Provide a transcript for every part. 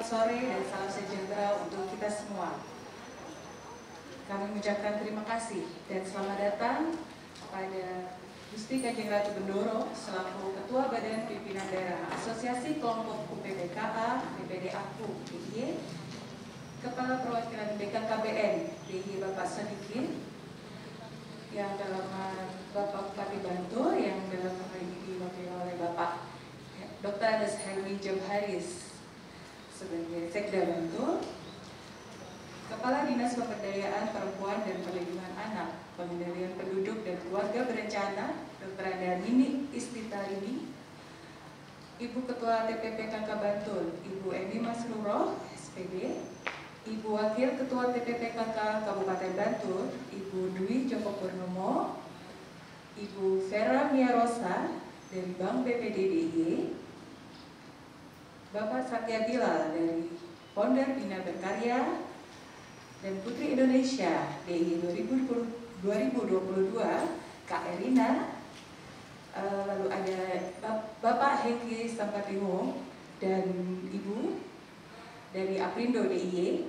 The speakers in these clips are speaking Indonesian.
selamat sore dan salam sejahtera untuk kita semua. Kami mengucapkan terima kasih dan selamat datang kepada Gusti Kanjeng Ratu Bendoro selaku Ketua Badan Pimpinan Daerah Asosiasi Kelompok UPBKA DPD Aku DIY, Kepala Perwakilan BKKBN DIY Bapak Sadikin, yang dalam Bapak Bupati Bantul, yang dalam hal ini diwakili oleh Bapak Dr. Andes Helmi Jamharis sebagai Sekda Bantul, Kepala Dinas Pemberdayaan Perempuan dan Perlindungan Anak, Pengendalian Penduduk dan Keluarga Berencana, Dr. Nini Istitarini, Ibu Ketua TPP KK Bantul, Ibu Eni Masruroh, SPD, Ibu Wakil Ketua TPP KK Kabupaten Bantul, Ibu Dwi Joko Purnomo, Ibu Vera Miarosa dari Bank BPD DIY, Bapak Satya Bilal dari Ponder Bina Berkarya, dan Putri Indonesia DIY 2022 Kak Erina, lalu ada Bapak Hengki Sampatihong dan Ibu dari Aprindo DIY,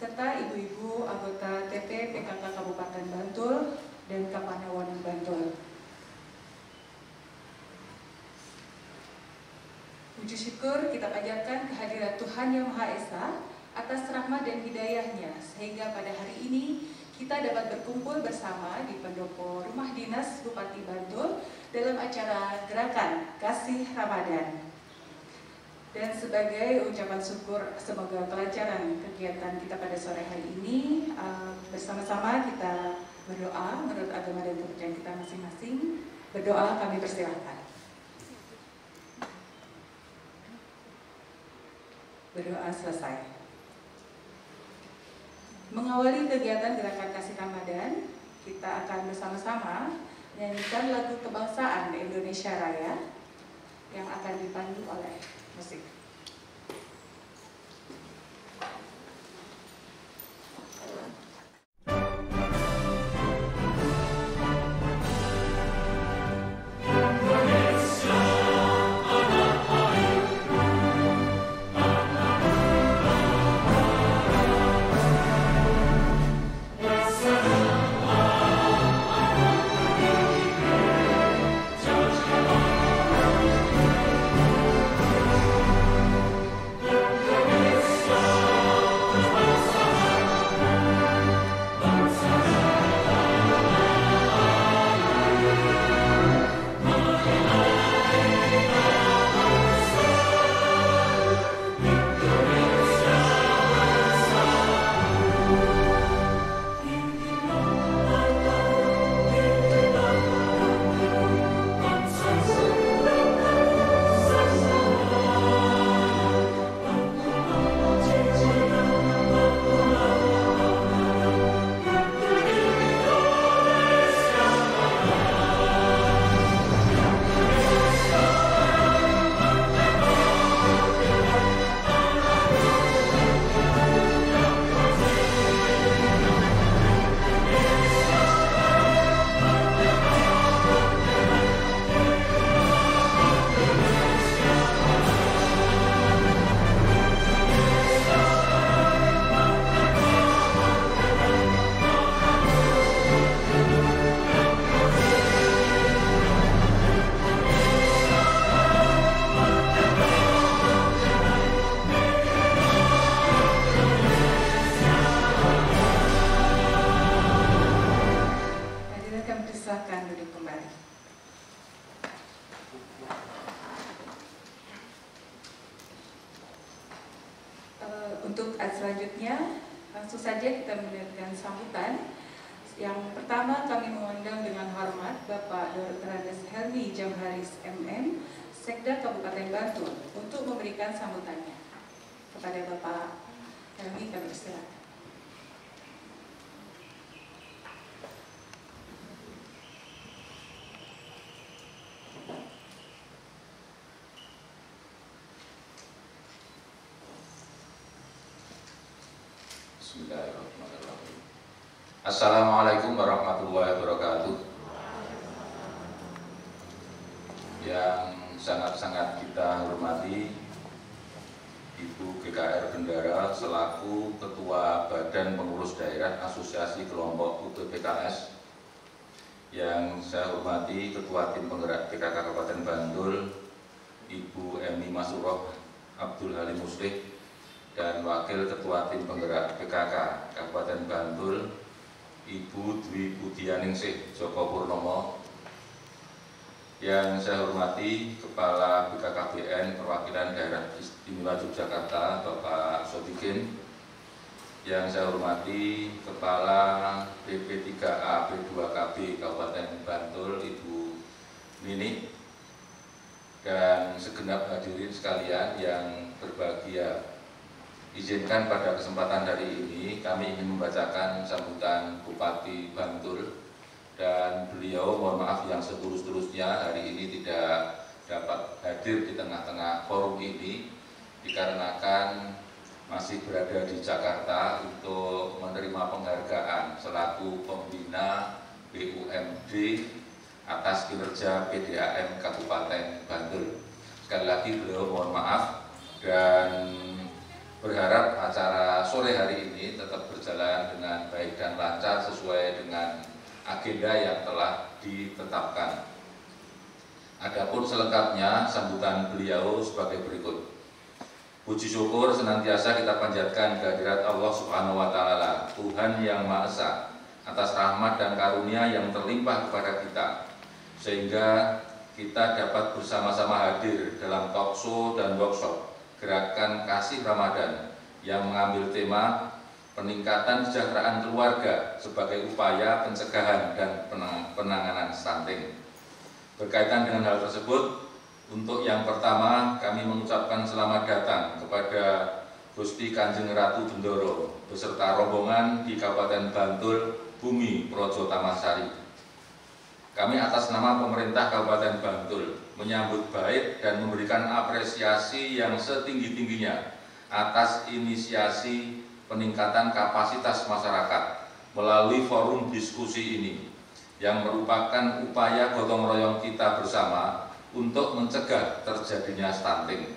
serta ibu-ibu anggota TP PKK Kabupaten Bantul dan Kapanawan Bantul. Puji syukur kita panjatkan kehadiran Tuhan Yang Maha Esa atas rahmat dan hidayahnya, sehingga pada hari ini kita dapat berkumpul bersama di pendopo Rumah Dinas Bupati Bantul dalam acara Gerakan Kasih Ramadan. Dan sebagai ucapan syukur, semoga kelancaran kegiatan kita pada sore hari ini, bersama-sama kita berdoa menurut agama dan kepercayaan kita masing-masing. Berdoa, kami persilahkan. Berdoa selesai. Mengawali kegiatan Gerakan Kasih Ramadan, kita akan bersama-sama menyanyikan lagu kebangsaan Indonesia Raya yang akan dipandu oleh musik. Untuk selanjutnya, langsung saja kita mendengarkan sambutan. Yang pertama kami mengundang dengan hormat Bapak Dr. Andes Helmi Jamharis MM, Sekda Kabupaten Bantul, untuk memberikan sambutannya. Kepada Bapak Helmi kami persilakan. Bismillahirrahmanirrahim. Assalamualaikum warahmatullahi wabarakatuh. Yang sangat-sangat kita hormati Ibu GKR Bendara selaku Ketua Badan Pengurus Daerah Asosiasi Kelompok UPPKS, yang saya hormati Ketua Tim Penggerak PKK Kabupaten Bantul Ibu Emi Masuroh Abdul Halim Muslih, dan Wakil Ketua Tim Penggerak PKK Kabupaten Bantul Ibu Dwi Budianingsih Joko Purnomo, yang saya hormati Kepala BKKBN Perwakilan Daerah Istimewa Yogyakarta Bapak Sodikin, yang saya hormati Kepala BP3A B2KB Kabupaten Bantul Ibu Nini, dan segenap hadirin sekalian yang berbahagia. Izinkan pada kesempatan hari ini kami ingin membacakan sambutan Bupati Bantul, dan beliau mohon maaf yang setulus-tulusnya hari ini tidak dapat hadir di tengah-tengah forum ini dikarenakan masih berada di Jakarta untuk menerima penghargaan selaku pembina BUMD atas kinerja PDAM Kabupaten Bantul. Sekali lagi beliau mohon maaf dan berharap acara sore hari ini tetap berjalan dengan baik dan lancar sesuai dengan agenda yang telah ditetapkan. Adapun selengkapnya sambutan beliau sebagai berikut. Puji syukur senantiasa kita panjatkan kehadirat Allah Subhanahu wa Ta'ala, Tuhan yang Maha Esa, atas rahmat dan karunia yang terlimpah kepada kita, sehingga kita dapat bersama-sama hadir dalam talkshow dan workshop Gerakan Kasih Ramadan yang mengambil tema peningkatan kesejahteraan keluarga sebagai upaya pencegahan dan penanganan stunting. Berkaitan dengan hal tersebut, untuk yang pertama kami mengucapkan selamat datang kepada Gusti Kanjeng Ratu Bendoro beserta rombongan di Kabupaten Bantul Bumi Projo Tamasari. Kami atas nama pemerintah Kabupaten Bantul menyambut baik dan memberikan apresiasi yang setinggi-tingginya atas inisiasi peningkatan kapasitas masyarakat melalui forum diskusi ini yang merupakan upaya gotong royong kita bersama untuk mencegah terjadinya stunting.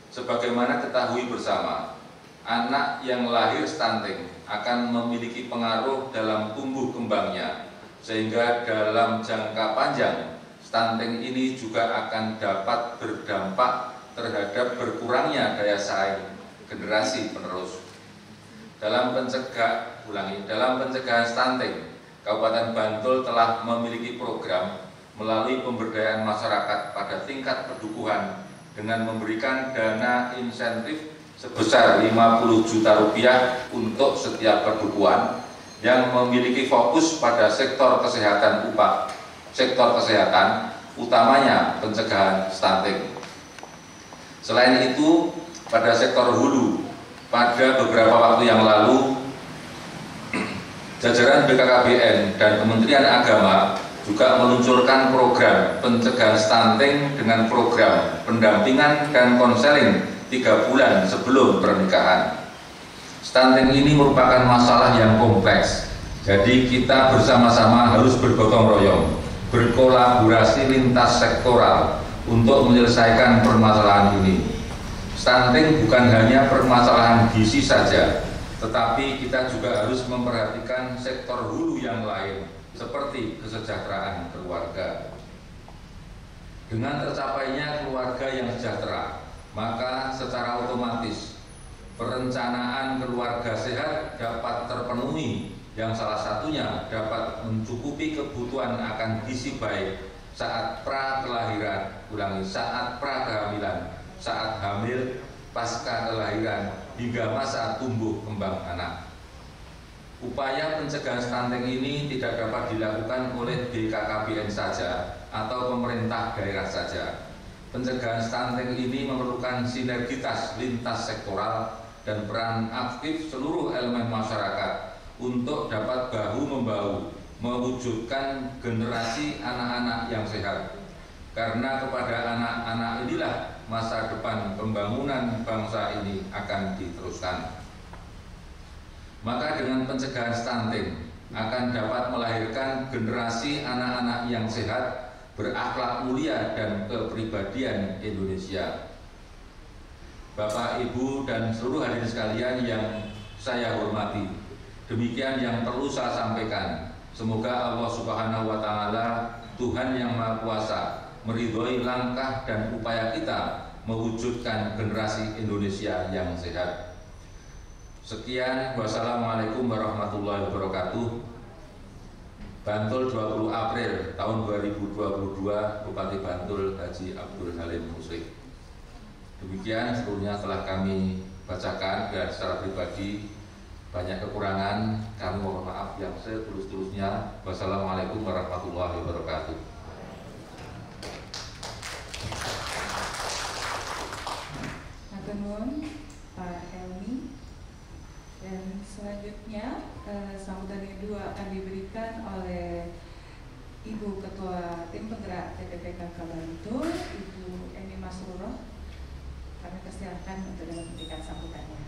Sebagaimana ketahui bersama, anak yang lahir stunting akan memiliki pengaruh dalam tumbuh kembangnya, sehingga dalam jangka panjang stunting ini juga akan dapat berdampak terhadap berkurangnya daya saing generasi penerus. Dalam pencegahan stunting, Kabupaten Bantul telah memiliki program melalui pemberdayaan masyarakat pada tingkat pedukuhan dengan memberikan dana insentif sebesar 50 juta rupiah untuk setiap pedukuhan yang memiliki fokus pada sektor kesehatan utamanya pencegahan stunting. Selain itu, pada sektor hulu, pada beberapa waktu yang lalu, jajaran BKKBN dan Kementerian Agama juga meluncurkan program pencegahan stunting dengan program pendampingan dan konseling 3 bulan sebelum pernikahan. Stunting ini merupakan masalah yang kompleks, jadi kita bersama-sama harus bergotong royong, berkolaborasi lintas sektoral untuk menyelesaikan permasalahan ini. Stunting bukan hanya permasalahan gizi saja, tetapi kita juga harus memperhatikan sektor hulu yang lain seperti kesejahteraan keluarga. Dengan tercapainya keluarga yang sejahtera, maka secara otomatis perencanaan keluarga sehat dapat terpenuhi, yang salah satunya dapat mencukupi kebutuhan akan gizi baik saat pra-kelahiran, saat pra-kehamilan, saat hamil, pasca kelahiran, hingga masa tumbuh kembang anak. Upaya pencegahan stunting ini tidak dapat dilakukan oleh BKKBN saja atau pemerintah daerah saja. Pencegahan stunting ini memerlukan sinergitas lintas sektoral dan peran aktif seluruh elemen masyarakat untuk dapat bahu-membahu mewujudkan generasi anak-anak yang sehat. Karena kepada anak-anak inilah masa depan pembangunan bangsa ini akan diteruskan. Maka dengan pencegahan stunting akan dapat melahirkan generasi anak-anak yang sehat, berakhlak mulia dan kepribadian Indonesia. Bapak, Ibu, dan seluruh hadirin sekalian yang saya hormati, demikian yang perlu saya sampaikan. Semoga Allah Subhanahu wa Ta'ala, Tuhan yang Maha Kuasa, meridhoi langkah dan upaya kita mewujudkan generasi Indonesia yang sehat. Sekian, wassalamualaikum warahmatullahi wabarakatuh. Bantul 20 April tahun 2022, Bupati Bantul Haji Abdul Halim Musyrik. Demikian seluruhnya telah kami bacakan, dan secara pribadi banyak kekurangan kami mohon maaf yang setulus-tulusnya. Wassalamualaikum warahmatullahi wabarakatuh. Matur nuwun Pak Helmi. Dan selanjutnya sambutan kedua akan diberikan oleh Ibu Ketua Tim Penggerak TPPKK Bantul, Ibu Eni Masruroh. Kami persilahkan untuk memberikan sambutannya.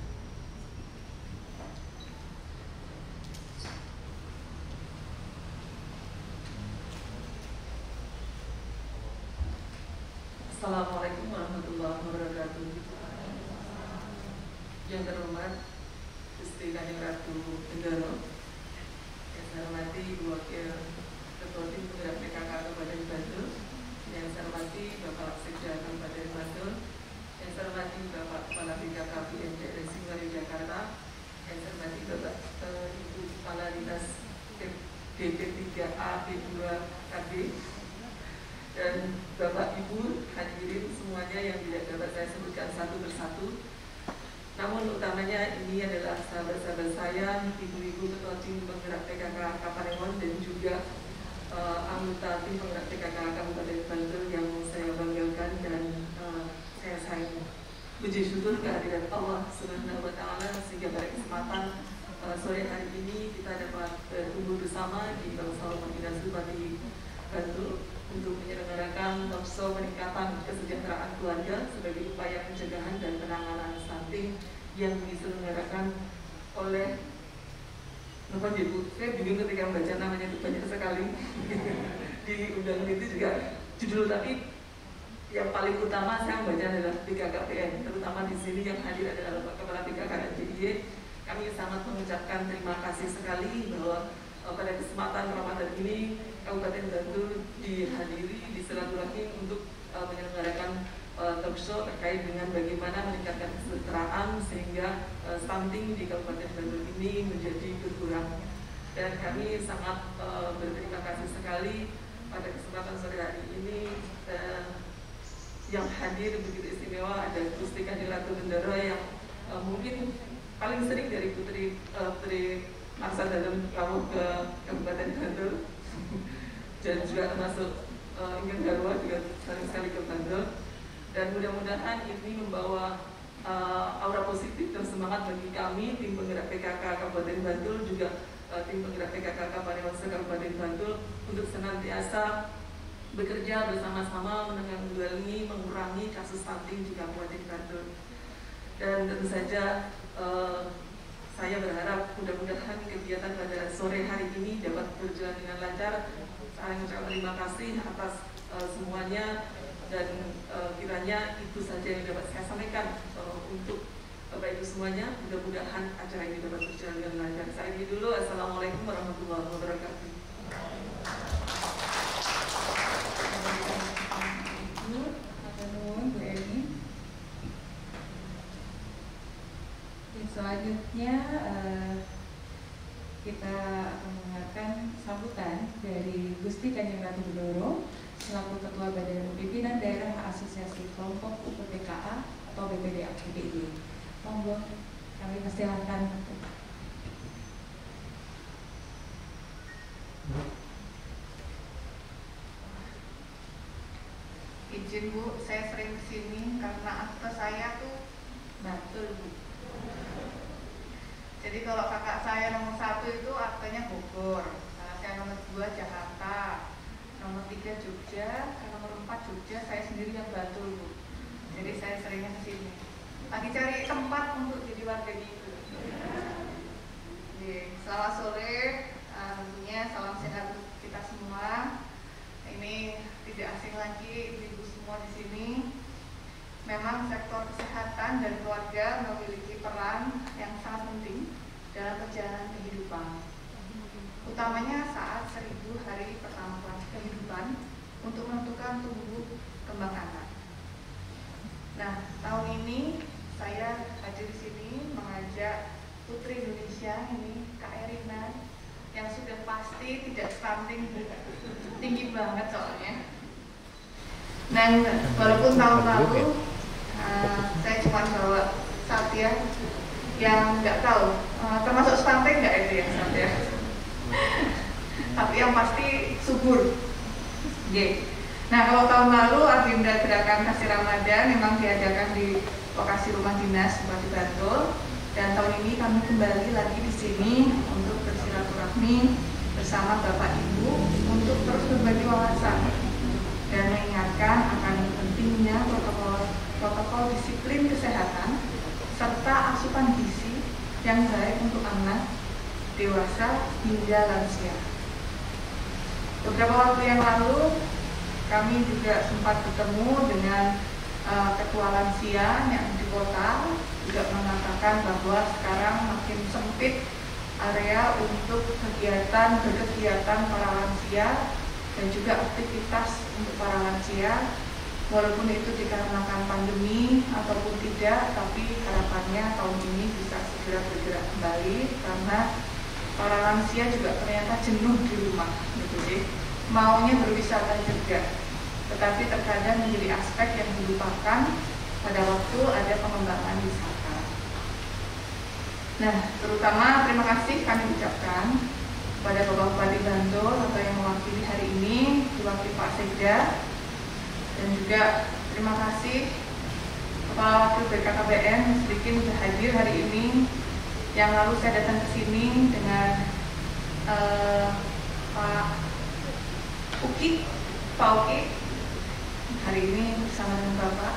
Assalamualaikum warahmatullahi wabarakatuh. Yang terhormat Gusti Kanjeng Ratu Bendoro, yang saya hormati Ibu Wakil Ketua Tim Penggerak PKK Kabupaten Bantul, yang saya hormati Bapak Sekda Kabupaten Bantul, yang saya hormati Bapak Kepala BKK Daerah Singgarai Jakarta, yang saya hormati Bapak Ibu Kepala Dinas DP3A B2 KB, dan Bapak Ibu hadirin semuanya yang tidak dapat saya sebutkan satu persatu. Namun utamanya ini adalah sahabat-sahabat saya, ibu-ibu ketua tim penggerak PKK Kapanewon, dan juga anggota tim penggerak PKK Kabupaten Bantul yang saya banggakan dan saya sayangi. Puji syukur kehadirat Allah Subhanahu wa Ta'ala sehingga pada kesempatan sore hari ini kita dapat berkumpul bersama di Bangsal Dinas Bupati Bantul untuk menyelenggarakan talkshow peningkatan kesejahteraan keluarga sebagai upaya pencegahan dan penanganan stunting yang diselenggarakan oleh Bapak Ibu. Saya bingung ketika membaca namanya, itu banyak sekali di undangan itu juga judul, tapi yang paling utama saya membaca adalah BKKBN, terutama di sini yang hadir adalah Bapak Kepala BKK DIY. Kami sangat mengucapkan terima kasih sekali bahwa pada kesempatan Ramadan ini Kabupaten Bantul dihadiri, disilaturahmi untuk menyelenggarakan talkshow terkait dengan bagaimana meningkatkan kesejahteraan sehingga stunting di Kabupaten Bantul ini menjadi berkurang. Dan kami sangat berterima kasih sekali pada kesempatan sore hari ini yang hadir begitu istimewa ada Gusti Kanjeng Ratu Bendoro yang mungkin paling sering dari Putri masa dalam kamu ke Kabupaten Bantul dan juga termasuk Ingin Garwa juga sering sekali ke Bantul, dan mudah-mudahan ini membawa aura positif dan semangat bagi kami tim penggerak PKK Kabupaten Bantul, juga tim penggerak PKK Kapanewon Kabupaten Bantul untuk senantiasa bekerja bersama-sama menanggulangi, mengurangi kasus stunting di Kabupaten Bantul. Dan tentu saja saya berharap mudah-mudahan kegiatan pada sore hari ini dapat berjalan dengan lancar. Saya mengucapkan terima kasih atas semuanya, dan kiranya itu saja yang dapat saya sampaikan untuk Bapak Ibu semuanya. Mudah-mudahan acara ini dapat berjalan dengan lancar. Saya ini dulu. Assalamualaikum warahmatullahi wabarakatuh. Bu Eni. Selanjutnya kita akan mendengarkan sambutan dari Gusti Kanjeng Ratu Bendoro selaku Ketua Badan Pimpinan Daerah Asosiasi Kelompok UPPKA atau BPD APDI. Monggo, kami persilahkan. Izin Bu, saya sering kesini karena akte saya tuh Bantul Bu. Jadi kalau kakak saya nomor 1 itu aktenya Bogor, saya nomor 2 Jakarta, nomor 3 Jogja, nomor 4 Jogja, saya sendiri yang Bantul Bu. Jadi saya seringnya kesini. Lagi cari tempat untuk jadi warga gitu. Selamat sore, tentunya salam sehat untuk kita semua. Ini tidak asing lagi ibu-ibu semua di sini. Memang sektor kesehatan kesehatan dan keluarga memiliki peran yang sangat penting dalam perjalanan kehidupan, utamanya saat 1000 hari pertama kehidupan untuk menentukan tumbuh kembang anak. Nah, tahun ini saya hadir di sini mengajak Putri Indonesia ini, Kak Erina, yang sudah pasti tidak stunting, tinggi banget soalnya. Dan walaupun tahun lalu saya cuma bawa Satya yang nggak tahu, termasuk stunting nggak itu ya Satya? Tapi yang pasti subur. Nah, kalau tahun lalu agenda gerakan kasih Ramadan memang diadakan di lokasi rumah dinas Bupati Bantul, dan tahun ini kami kembali lagi di sini untuk bersilaturahmi bersama Bapak Ibu untuk terus berbagi wawasan dan mengingatkan akan pentingnya protokol disiplin kesehatan serta asupan gizi yang baik untuk anak, dewasa hingga lansia. Beberapa waktu yang lalu kami juga sempat bertemu dengan ketua lansia yang di kota, juga mengatakan bahwa sekarang makin sempit area untuk berkegiatan para lansia dan juga aktivitas untuk para lansia, walaupun itu dikarenakan pandemi ataupun tidak, tapi harapannya tahun ini bisa segera bergerak kembali karena para lansia juga ternyata jenuh di rumah, gitu sih. Maunya berwisata juga, tetapi terkadang menjadi aspek yang dilupakan pada waktu ada pengembangan wisata. Nah, terutama terima kasih kami ucapkan kepada Bapak Bupati Bantul atau yang mewakili hari ini, diwakili Pak Sekda, dan juga terima kasih Kepala Wakil BKKBN sedikit sudah hadir hari ini. Yang lalu saya datang ke sini dengan Pak Uki. Hari ini bersama dengan Bapak.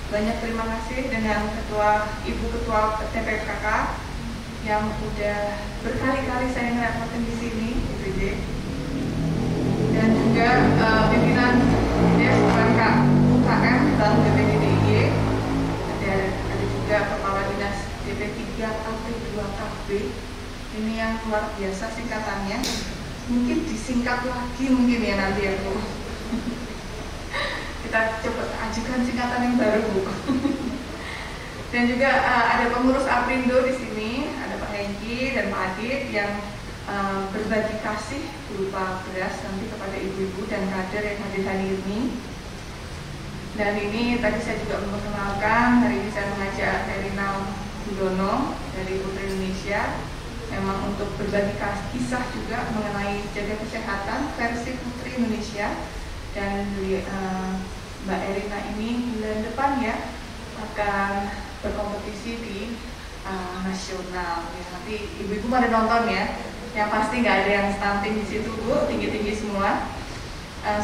Banyak terima kasih dengan Ibu Ketua TPKK yang udah berkali-kali saya ngerepotin di sini, gitu. Dan juga pimpinan UKM Bank DPD DIY, ada juga Kepala Dinas DP3 AP2KB. Ini yang luar biasa singkatannya. Mungkin disingkat lagi mungkin ya nanti ya Bu. Kita coba ajukan singkatan yang baru Bu. Dan juga ada pengurus Aprindo di sini, ada Pak Hengki dan Pak Adit yang berbagi kasih berupa beras nanti kepada ibu-ibu dan kader yang hadir hari ini. Dan ini tadi saya juga memperkenalkan, hari ini saya mengajak Erina Budono dari Putri Indonesia, memang untuk berbagi kisah juga mengenai jaga kesehatan versi Putri Indonesia. Dan Mbak Erina ini bulan depan ya akan berkompetisi di nasional. Ya, nanti ibu-ibu pada nonton ya. Yang pasti nggak ada yang stunting di situ Bu, tinggi-tinggi semua.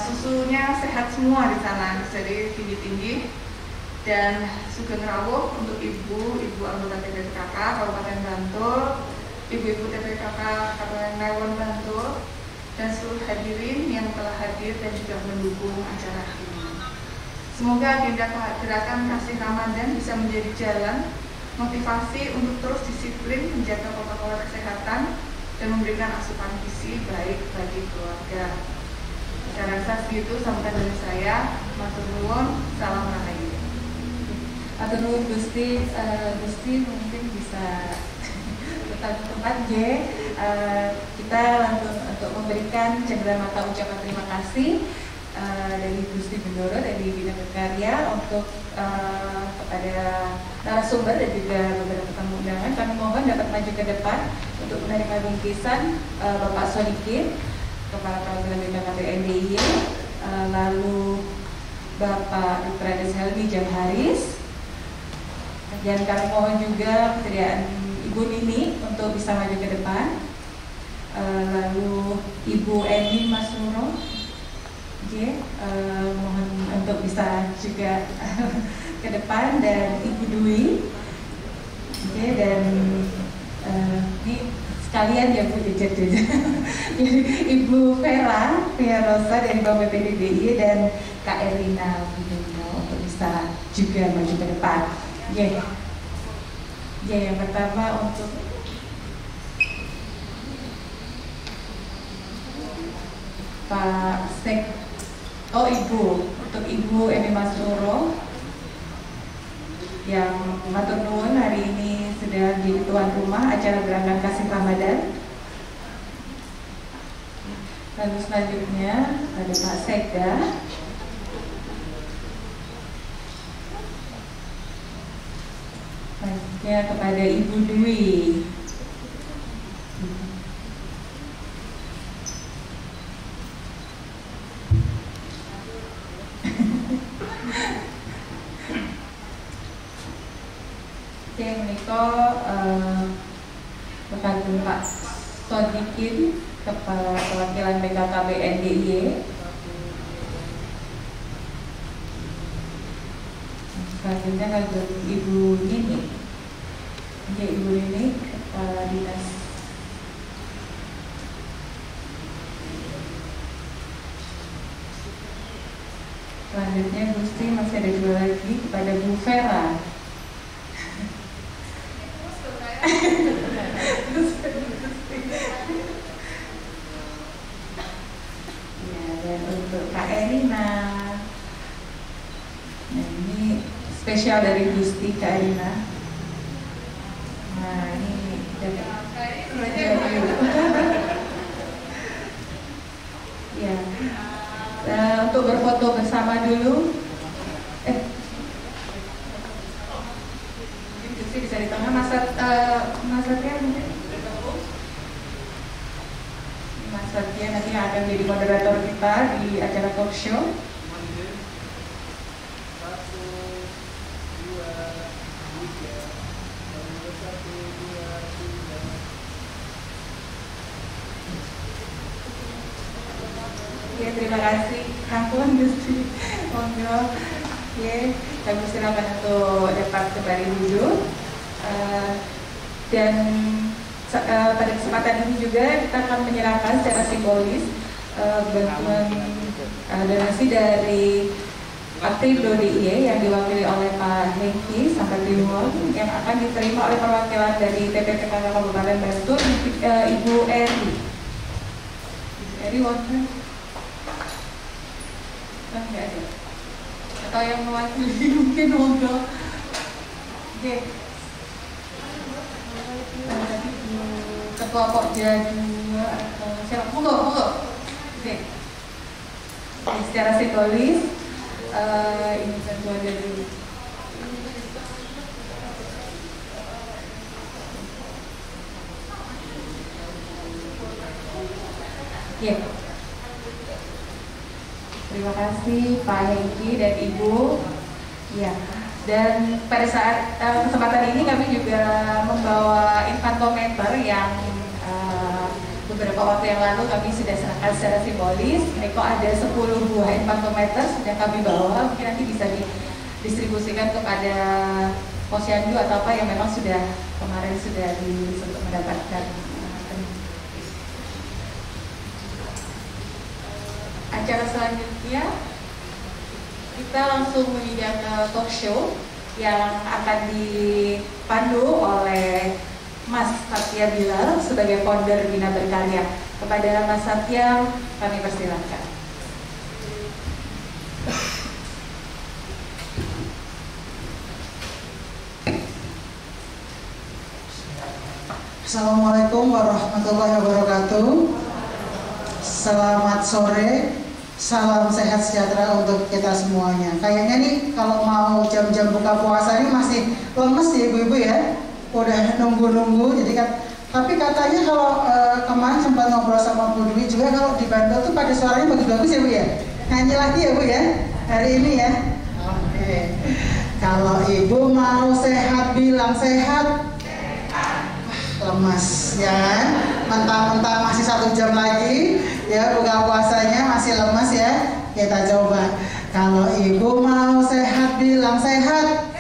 Susunya sehat semua di sana, jadi tinggi-tinggi. Dan sugeng rawuh untuk ibu anggota TPKK Kabupaten Bantul, ibu-ibu TPKK Kabupaten Nawon Bantul, dan seluruh hadirin yang telah hadir dan juga mendukung acara ini. Semoga agenda gerakan kasih Ramadan bisa menjadi jalan motivasi untuk terus disiplin menjaga protokol kesehatan dan memberikan asupan gizi baik bagi keluarga. Saya rasa segitu sampai dari saya. Matur nuwun, salam rahayu. Matur nuwun Gusti mungkin bisa tempat J. Kita untuk memberikan cendera mata ucapan terima kasih dari Gusti Bendoro dari Bidang Berkarya untuk kepada narasumber dan juga beberapa tamu undangan. Kami mohon dapat maju ke depan untuk menerima bingkisan Bapak Sonikin, Kepala Perwakilan BKKBN DIY, lalu Bapak Dr. Ades Helmi Jamharis, dan kami mohon juga kesediaan Ibu Nini untuk bisa maju ke depan, lalu Ibu Eni Masuro, mohon untuk bisa juga ke depan, dan Ibu Dwi, dan ini sekalian ya Bu, jadi Ibu Vera Rosa dari Bank BPD DIY dan Kak Erina Budono untuk bisa bisa juga maju ke depan. Yang pertama untuk Pak Sek, Ibu, untuk Ibu Emi Masuro yang matur nuwun hari ini sudah jadi tuan rumah acara Gerakan Kasih Ramadan. Lalu selanjutnya ada Pak Sekda. Selanjutnya kepada Ibu Dwi. Oke, menika kepada Pak Sodikin, Kepala Perwakilan BKKBN DIY. Selanjutnya ada Ibu Nini. Ibu Nini, Kepala Dinas. Selanjutnya Gusti masih ada dua lagi kepada Bu Vera. Ya, dan untuk Kak Erina. Nah, ini spesial dari Gusti Kak Erina. Nah, ini ya. Untuk berfoto bersama dulu. Gusti bisa di tengah, Mas Satya mungkin. Mas Satya nanti akan menjadi moderator kita di acara talk show. Ya, terima kasih. Ampun Gusti. Monggo. Ya, kami silakan untuk dapat kembali duduk. Dan pada kesempatan ini juga kita akan menyerahkan secara simbolis bantuan donasi dari Aktivindo DIY yang diwakili oleh Pak Hengki Sambatimon yang akan diterima oleh perwakilan dari TPPKK Kabupaten Bantul, Ibu Eri. Ibu Eri wonten? Enggak ada. Atau yang mewakili mungkin monggo. Oke. Ketua Pokja 2 atau siapa? Monggo. Oke. Secara simbolis ini ketua dari ya. Terima kasih Pak Hengki dan Ibu. Ya. Dan pada saat kesempatan ini kami juga membawa infantometer yang beberapa waktu yang lalu kami sudah serahkan secara simbolis. Mereka ada 10 buah infantometer sudah kami bawa. Mungkin nanti bisa didistribusikan kepada posyandu atau apa yang memang sudah kemarin sudah mendapatkan. Acara selanjutnya kita langsung meninjau ke talk show yang akan dipandu oleh Mas Satya Bilal sebagai founder Bina Berkarya. Kepada Mas Satya kami persilahkan. Assalamualaikum warahmatullahi wabarakatuh. Selamat sore. Salam sehat sejahtera untuk kita semuanya. Kayaknya nih kalau mau jam-jam buka puasa ini masih lemes ya ibu-ibu ya. Udah nunggu-nunggu. Jadi kan, tapi katanya kalau kemarin sempat ngobrol sama Bu Dwi juga kalau di Bantul tuh pada suaranya bagus-bagus ya Bu ya. Nyanyi lagi ya Bu ya hari ini ya. Oke. Kalau ibu mau sehat bilang sehat. Lemas ya kan, mentang-mentang masih 1 jam lagi ya buka puasanya masih lemas ya. Kita coba, kalau ibu mau sehat bilang sehat.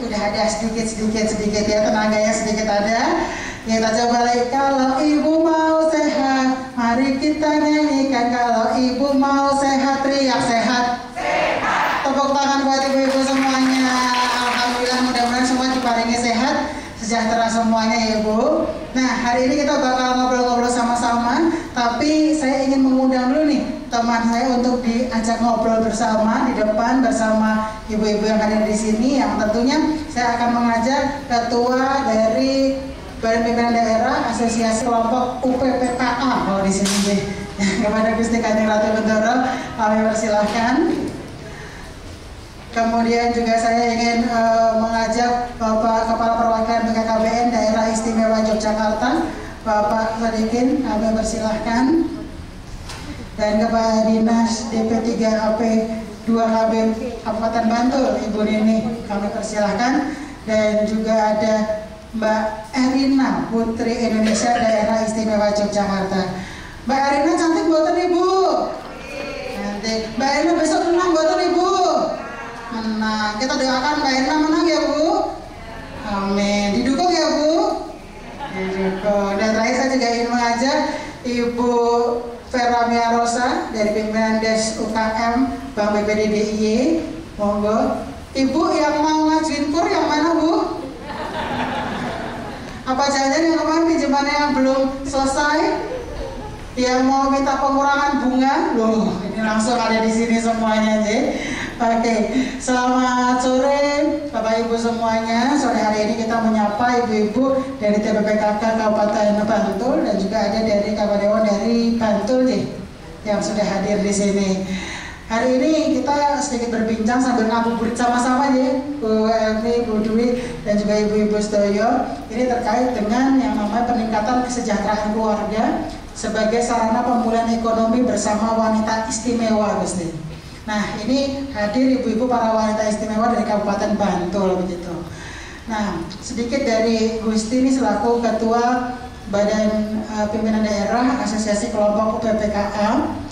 Udah ada sedikit ya, tenaganya sedikit ada. Kita coba lagi, kalau ibu mau sehat mari kita nyanyikan. Kalau ibu mau sehat teriak sehat. Tepuk tepuk tangan buat ibu-ibu semuanya. Alhamdulillah, mudah-mudahan semua diparingi sehat, sejahtera semuanya ya Bu. Nah, hari ini kita bakal ngobrol-ngobrol sama-sama, tapi saya ingin mengundang dulu nih teman saya untuk diajak ngobrol bersama di depan bersama ibu-ibu yang hadir di sini, yang tentunya saya akan mengajak ketua dari Badan Pimpinan Daerah Asosiasi Kelompok UPPKA kalau di sini kepada Gusti Kanjeng Ratu Bendoro, kami persilahkan. Kemudian juga saya ingin mengajak Bapak Kepala Perwakilan BKKBN Daerah Istimewa Yogyakarta, Bapak Sadikin, kami persilahkan. Dan Kepala Dinas DP3AP 2KB Kabupaten Bantul, Ibu Nini, kami persilahkan. Dan juga ada Mbak Erina, Putri Indonesia Daerah Istimewa Yogyakarta. Mbak Erina cantik buatan Ibu. Cantik. Mbak Erina besok menang buatan Ibu. Menang. Kita doakan Mbak Erina menang ya Bu. Amin. Didukung ya Bu. Didukung. Dan terakhir saya juga ingin mengajak Ibu Vera Miarosa dari pimpinan Des UKM Bank BPD DIY. Monggo. Ibu yang mau ngajuin kur yang mana Bu? Apa jangan-jangan yang kemarin pinjamannya yang belum selesai? Yang mau minta pengurangan bunga? Loh, ini langsung ada di sini semuanya aja. Oke, selamat sore Bapak Ibu semuanya. Sore hari ini kita menyapa ibu-ibu dari TPPKK Kabupaten Bantul dan juga ada dari Kabupaten dari Bantul nih yang sudah hadir di sini. Hari ini kita sedikit berbincang sambil ngabuburit sama-sama ya, Bu Elvi, Bu Dwi, dan juga ibu-ibu Stoyo. Ini terkait dengan yang namanya peningkatan kesejahteraan keluarga sebagai sarana pemulihan ekonomi bersama wanita istimewa, Gusti. Nah, ini hadir ibu-ibu para wanita istimewa dari Kabupaten Bantul begitu. Nah, sedikit dari Gusti ini selaku Ketua Badan Pimpinan Daerah Asosiasi Kelompok UPPKA.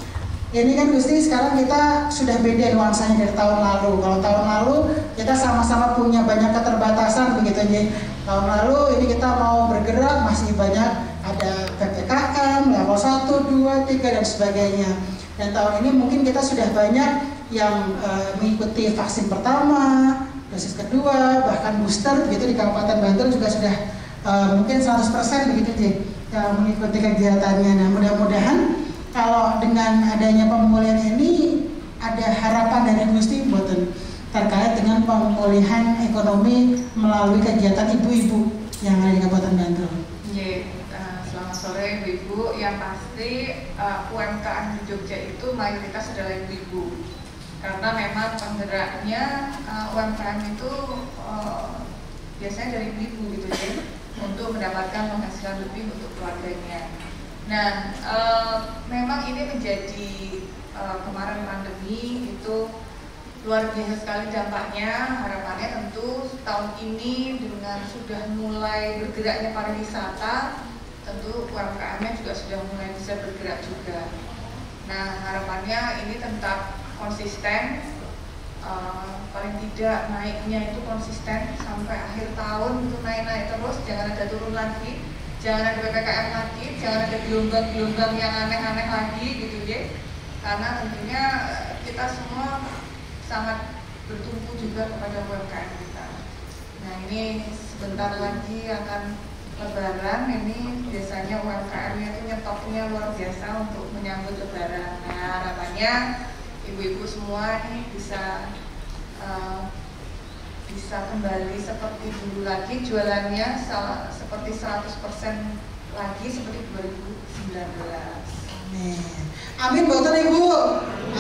Ini kan Gusti sekarang kita sudah beda nuansanya dari tahun lalu. Kalau tahun lalu kita sama-sama punya banyak keterbatasan begitu ya. Tahun lalu ini kita mau bergerak masih banyak ada PPKM, level 1, 2, 3 dan sebagainya. Dan tahun ini mungkin kita sudah banyak yang mengikuti vaksin pertama, dosis kedua, bahkan booster begitu di Kabupaten Bantul juga sudah mungkin 100% begitu ya yang mengikuti kegiatannya. Nah, mudah-mudahan kalau dengan adanya pemulihan ini ada harapan dari Gusti Mboten terkait dengan pemulihan ekonomi melalui kegiatan ibu-ibu yang ada di Kabupaten Bantul. Selamat sore ibu-ibu. Yang pasti UMKM di Jogja itu mayoritas adalah ibu-ibu karena memang penggeraknya UMKM itu biasanya dari ibu-ibu gitu ya untuk mendapatkan penghasilan lebih untuk keluarganya. Nah, memang ini menjadi kemarin pandemi itu luar biasa sekali dampaknya. Harapannya tentu tahun ini dengan sudah mulai bergeraknya pariwisata, tentu UMKM-nya juga sudah mulai bisa bergerak juga. Nah, harapannya ini tetap konsisten, paling tidak naiknya itu konsisten sampai akhir tahun itu naik-naik terus, jangan ada turun lagi. Jangan ada PPKM lagi, jangan ada gelombang-gelombang yang aneh-aneh lagi gitu ya. Karena tentunya kita semua sangat bertumpu juga kepada UMKM kita. Nah, ini sebentar lagi akan Lebaran, ini biasanya UMKM-nya itu nyetoknya luar biasa untuk menyambut Lebaran. Nah, harapannya ibu-ibu semua ini bisa kembali seperti dulu lagi jualannya seperti 100% lagi seperti 2019. Amin. Amin betul Ibu.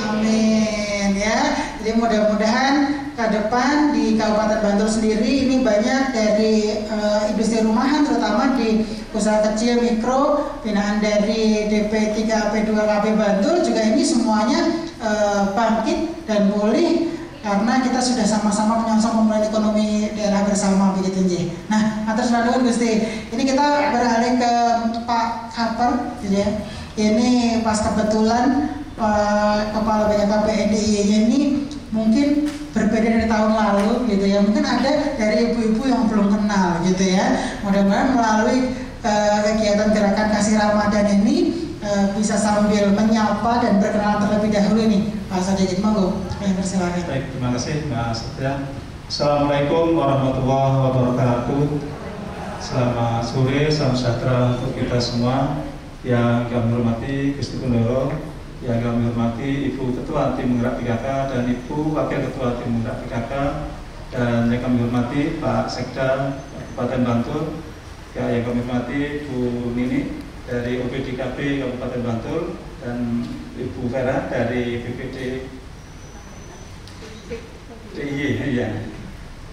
Amin ya. Jadi mudah-mudahan ke depan di Kabupaten Bantul sendiri ini banyak dari industri rumahan terutama di usaha kecil mikro binaan dari DP3AP2KB Bantul juga ini semuanya bangkit dan pulih karena kita sudah sama-sama menyongsong pemulihan ekonomi daerah bersama begitu nggih. Nah, atas nuwun Gusti. Ini kita beralih ke Pak Kaper gitu ya. Ini pas kebetulan Kepala BKKBN DIY ini mungkin berbeda dari tahun lalu gitu ya. Mungkin ada dari ibu-ibu yang belum kenal gitu ya. Mudah-mudahan melalui kegiatan gerakan kasih Ramadan ini bisa sambil menyapa dan berkenalan terlebih dahulu nih Pak Sadikin, monggo, persilakan. Baik, terima kasih Mbak Setia. Assalamualaikum warahmatullahi wabarakatuh. Selamat sore, salam sejahtera untuk kita semua. Yang kami hormati Gusti Bendoro, yang kami hormati Ibu Ketua Tim Penggerak PKK dan Ibu Wakil Ketua Tim Penggerak PKK, dan yang kami hormati Pak Sekda Kabupaten Bantul, yang kami hormati Bu Nini dari OPDKB Kabupaten Bantul, dan Ibu Vera dari BPD DIY, ya,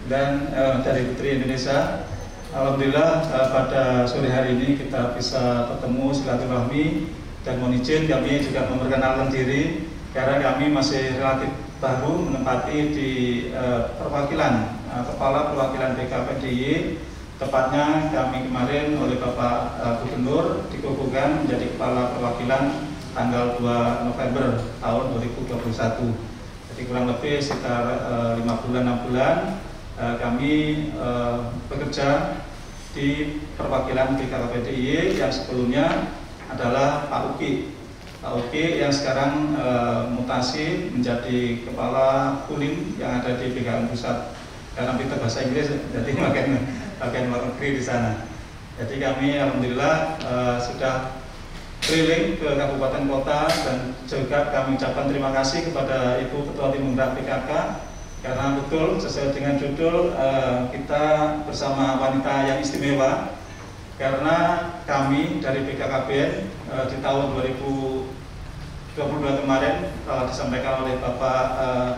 dan dari Putri Indonesia. Alhamdulillah pada sore hari ini kita bisa bertemu silaturahmi, dan mohon izin kami juga memperkenalkan diri karena kami masih relatif baru menempati di perwakilan Kepala Perwakilan BKPDIY. Tepatnya kami kemarin oleh Bapak Gubernur dikukuhkan menjadi Kepala Perwakilan tanggal 2 November tahun 2021. Jadi kurang lebih sekitar 5 bulan 6 bulan kami bekerja di perwakilan BKKBDIY yang sebelumnya adalah Pak Uki. Pak Uki yang sekarang mutasi menjadi Kepala Kulim yang ada di BKN Pusat. Karena kita bahasa Inggris, jadi bagian luar negeri di sana. Jadi kami alhamdulillah sudah keliling ke kabupaten kota, dan juga kami ucapkan terima kasih kepada Ibu Ketua Tim Penggerak PKK karena betul sesuai dengan judul kita bersama wanita yang istimewa, karena kami dari BKKBN di tahun 2022 kemarin disampaikan oleh Bapak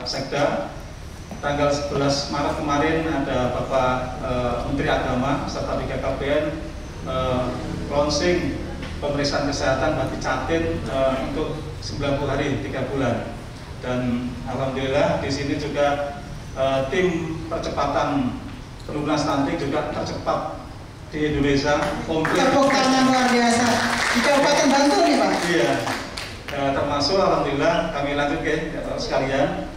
Sekda, tanggal 11 Maret kemarin ada Bapak Menteri Agama serta BKKBN launching pemeriksaan kesehatan bagi Catin untuk 90 hari 3 bulan, dan alhamdulillah di sini juga tim percepatan penurunan stunting juga tercepat di Indonesia. Tepuk tangan luar biasa di Kabupaten Bantul nih Pak. Iya, termasuk alhamdulillah kami lanjut ya sekalian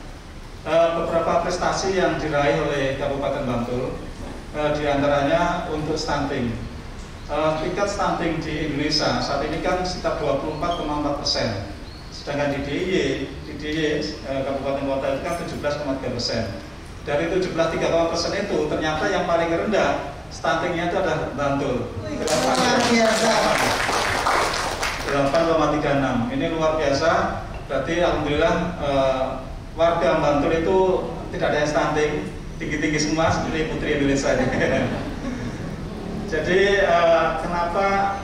beberapa prestasi yang diraih oleh Kabupaten Bantul, diantaranya untuk stunting. Tingkat stunting di Indonesia saat ini kan sekitar 24,4%, sedangkan di DIY Kabupaten Kota itu kan 17,3%. Dari 17,3% itu ternyata yang paling rendah stuntingnya itu adalah Bantul. 8,36. Ini luar biasa. Berarti alhamdulillah warga Bantul itu tidak ada yang stunting, tinggi-tinggi semua seperti Putri Indonesia. Jadi kenapa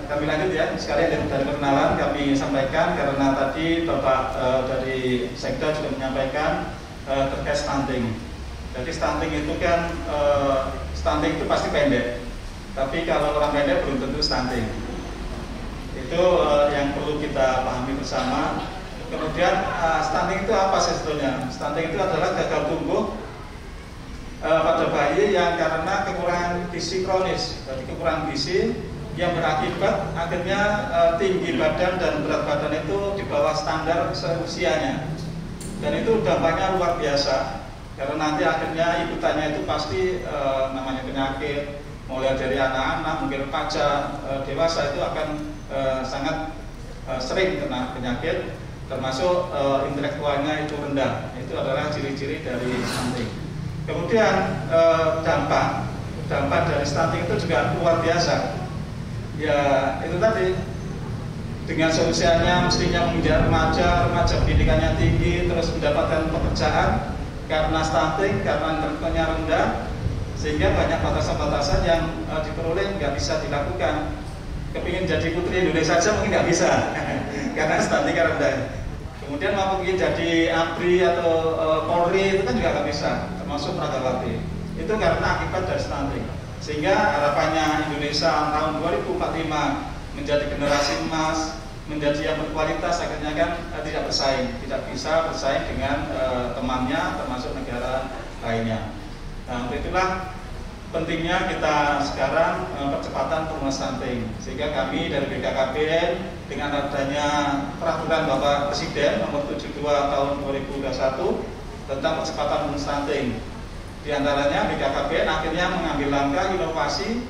kami lanjut ya, sekalian dari perkenalan kami sampaikan karena tadi Bapak dari Sekda juga menyampaikan terkait stunting. Jadi stunting itu kan stunting itu pasti pendek, tapi kalau orang pendek belum tentu stunting. Itu yang perlu kita pahami bersama. Kemudian stunting itu apa sih sebetulnya? Stunting itu adalah gagal tumbuh pada bayi yang karena kekurangan gizi kronis. Jadi kekurangan gizi yang berakibat akhirnya tinggi badan dan berat badan itu di bawah standar seusianya. Dan itu dampaknya luar biasa, karena nanti akhirnya ikutannya itu pasti namanya penyakit, mulai dari anak-anak, mungkin remaja, dewasa itu akan sangat sering kena penyakit, termasuk intelektualnya itu rendah. Itu adalah ciri-ciri dari stunting. Kemudian dampak dari stunting itu juga luar biasa. Ya itu tadi, dengan seusianya mestinya mengejar remaja pendidikannya tinggi, terus mendapatkan pekerjaan karena stunting, karena intelektualnya rendah, sehingga banyak batasan-batasan yang diperoleh nggak bisa dilakukan. Kepingin jadi Putri Indonesia saja mungkin nggak bisa karena stuntingnya rendah. Kemudian mau ingin jadi ABRI atau Polri itu kan juga nggak bisa, termasuk Pragawati. Itu karena akibat dari stunting. Sehingga harapannya Indonesia tahun 2045 menjadi generasi emas, menjadi yang berkualitas, akhirnya kan tidak bisa bersaing dengan temannya termasuk negara lainnya. Nah, untuk itulah pentingnya kita sekarang percepatan penurunan stunting, sehingga kami dari BKKBN dengan adanya peraturan Bapak Presiden nomor 72 tahun 2021 tentang percepatan penurunan stunting, di antaranya BKKBN akhirnya mengambil langkah inovasi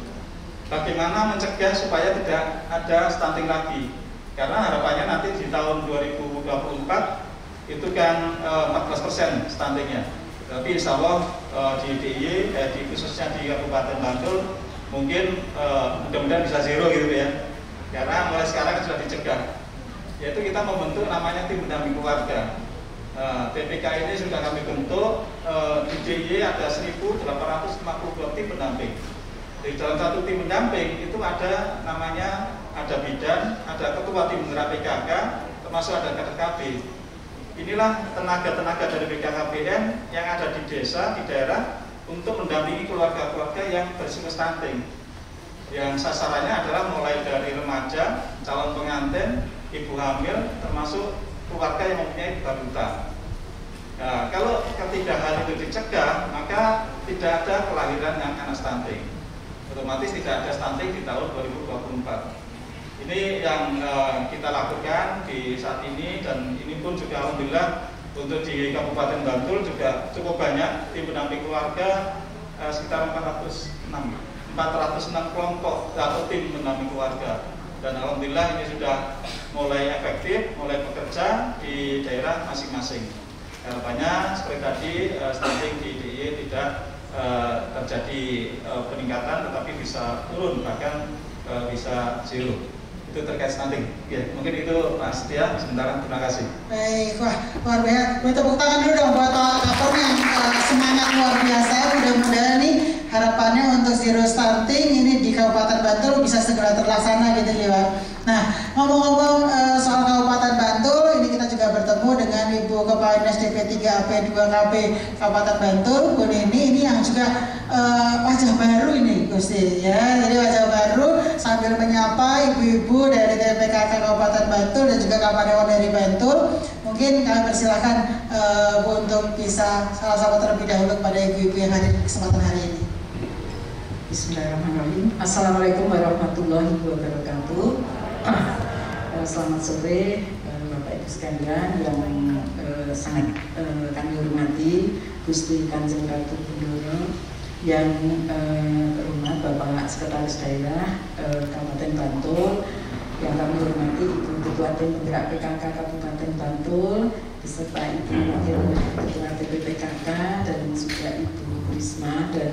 bagaimana mencegah supaya tidak ada stunting lagi, karena harapannya nanti di tahun 2024 itu kan 14% stuntingnya. Tapi insya Allah di DIY, khususnya di Kabupaten Bantul, mungkin mudah-mudahan bisa zero gitu ya. Karena mulai sekarang sudah dicegah, yaitu kita membentuk namanya tim pendamping keluarga. TPK ini sudah kami bentuk, di DIY ada 1.852 tim pendamping. Di dalam satu tim pendamping itu ada namanya, ada bidan, ada ketua tim penggerak PKK, termasuk ada kader KB. Inilah tenaga-tenaga dari BKKBN yang ada di desa, di daerah untuk mendampingi keluarga-keluarga yang berisiko stunting. Yang sasarannya adalah mulai dari remaja, calon pengantin, ibu hamil, termasuk keluarga yang mempunyai balita. Nah, kalau ketiga hal itu dicegah, maka tidak ada kelahiran yang anak stunting. Otomatis tidak ada stunting di tahun 2024. Ini yang kita lakukan di saat ini, dan ini pun juga alhamdulillah untuk di Kabupaten Bantul juga cukup banyak tim pendamping keluarga, sekitar 406 kelompok atau tim pendamping keluarga, dan alhamdulillah ini sudah mulai efektif, mulai bekerja di daerah masing-masing. Harapannya seperti tadi stunting di DIY tidak terjadi peningkatan, tetapi bisa turun, bahkan bisa zero. Itu terkait stunting. Ya, mungkin itu Pak Setia. Sementara, terima kasih. Baik, wah luar biasa. Boleh tepuk tangan dulu dong buat Kapolri yang semangat luar biasa. Mudah-mudahan nih harapannya untuk zero stunting ini di Kabupaten Bantul bisa segera terlaksana gitu ya. Nah, ngomong-ngomong soal Kabupaten Bantul, ini kita juga bertemu dengan Ibu Kepala Dinas DP3AP 2KB Kabupaten Bantul, Bu Nini, ini yang juga wajah baru ini Gusti ya. Jadi wajah baru sambil menyapa ibu-ibu dari TPKK Kabupaten Bantul dan juga Kabupaten dari Bantul. Mungkin kami persilahkan Bu untuk bisa salah-sama terlebih dahulu kepada ibu-ibu yang hadir di kesempatan hari ini. Bismillahirrahmanirrahim. Assalamualaikum warahmatullahi wabarakatuh. Selamat sore Bapak Ibu sekalian yang sangat kami hormati, Gusti Kanjeng Ratu Bendoro, yang terhormat Bapak Sekretaris Daerah Kabupaten Bantul, yang kami hormati Ibu Ketua Tim Penggerak PKK Kabupaten Bantul, beserta Ibu Wakil Ketua TPPKK, dan juga Ibu Risma dan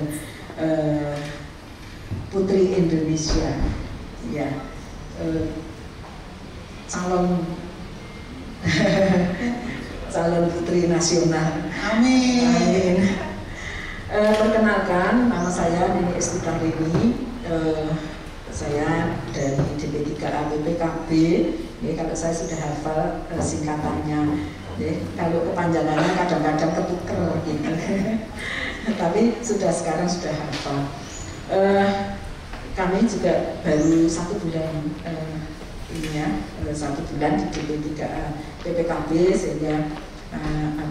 Putri Indonesia, ya, calon putri nasional. Amin. Amin. Perkenalkan, nama saya Nini Estitarini. Saya dari DP3AP PKB. Ya, kalau saya sudah hafal singkatannya. Ya, kalau kepanjangannya kadang-kadang ketuker gitu. Tapi sekarang sudah hafal. Kami juga baru 1 bulan ini ya, 1 bulan di DP3PPKB, sehingga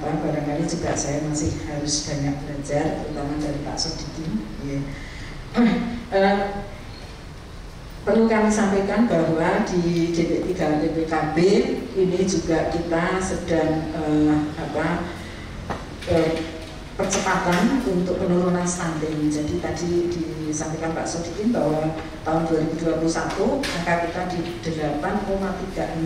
barangkali juga saya masih harus banyak belajar, terutama dari Pak Sodikin. Ya. Perlu kami sampaikan bahwa di DP3PPKB ini juga kita sedang percepatan untuk penurunan stunting. Jadi tadi disampaikan Pak Sodikin bahwa tahun 2021 angka kita di 8,36,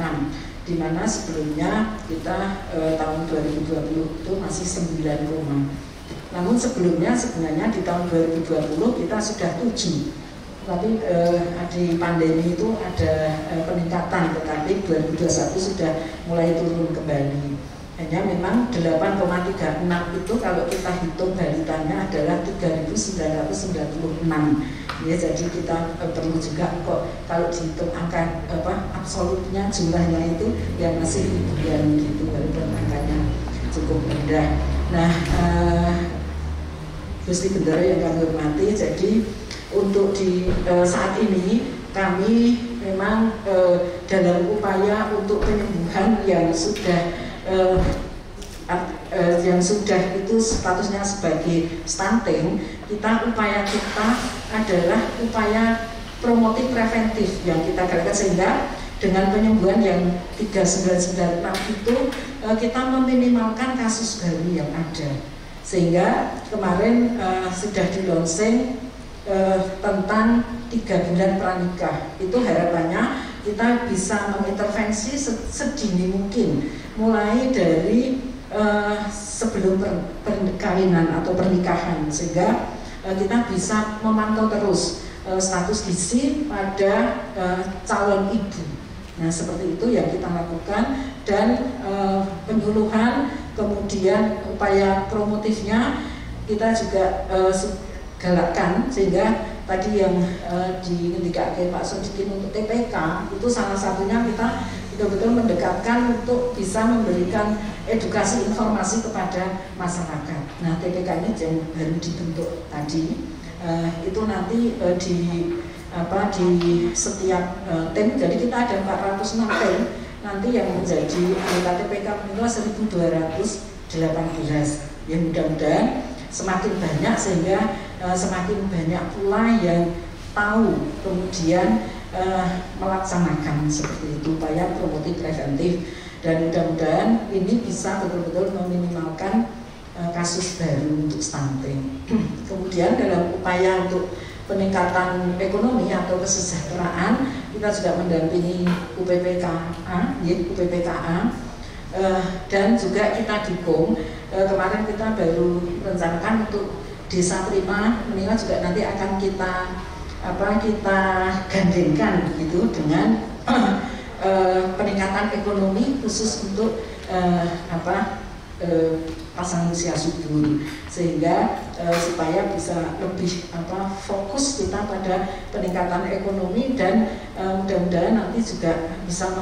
di mana sebelumnya kita tahun 2020 itu masih 9, namun sebelumnya sebenarnya di tahun 2020 kita sudah 7, tapi di pandemi itu ada peningkatan, tetapi 2021 sudah mulai turun kembali. Hanya memang 8,36 itu kalau kita hitung balitanya adalah 3.996. Ya, jadi kita perlu juga kok kalau dihitung angka absolutnya jumlahnya itu ya masih ribuan gitu, walaupun angkanya cukup rendah. Nah, Gusti Bendoro yang kami hormati, jadi untuk di saat ini kami memang dalam upaya untuk penyembuhan yang sudah itu statusnya sebagai stunting, upaya kita adalah upaya promotif preventif yang kita gerakan, sehingga dengan penyembuhan yang 3996 itu kita meminimalkan kasus baru yang ada, sehingga kemarin sudah di launching tentang 3 bulan pranikah. Itu harapannya kita bisa mengintervensi sedini mungkin, mulai dari sebelum perkawinan atau pernikahan, sehingga kita bisa memantau terus status gizi pada calon ibu. Nah, seperti itu yang kita lakukan, dan penyuluhan, kemudian upaya promotifnya kita juga galakkan, sehingga tadi yang dikatakan Pak Sodikin untuk TPK itu salah satunya kita betul-betul mendekatkan untuk bisa memberikan edukasi informasi kepada masyarakat. Nah, TPK ini yang baru dibentuk tadi, itu nanti di setiap tim, jadi kita ada 406 tim nanti yang menjadi anggota TPK itu 1.218. Ya, mudah-mudahan semakin banyak, sehingga semakin banyak pula yang tahu kemudian melaksanakan seperti itu, upaya promotif preventif, dan mudah-mudahan ini bisa betul-betul meminimalkan kasus baru untuk stunting. Kemudian dalam upaya untuk peningkatan ekonomi atau kesejahteraan, kita juga mendampingi UPPKA, dan juga kita dukung. Kemarin kita baru merencanakan untuk desa prima meninggal juga nanti akan kita gandengkan begitu dengan peningkatan ekonomi khusus untuk pasangan usia subur, sehingga supaya bisa lebih fokus kita pada peningkatan ekonomi, dan mudah-mudahan nanti juga bisa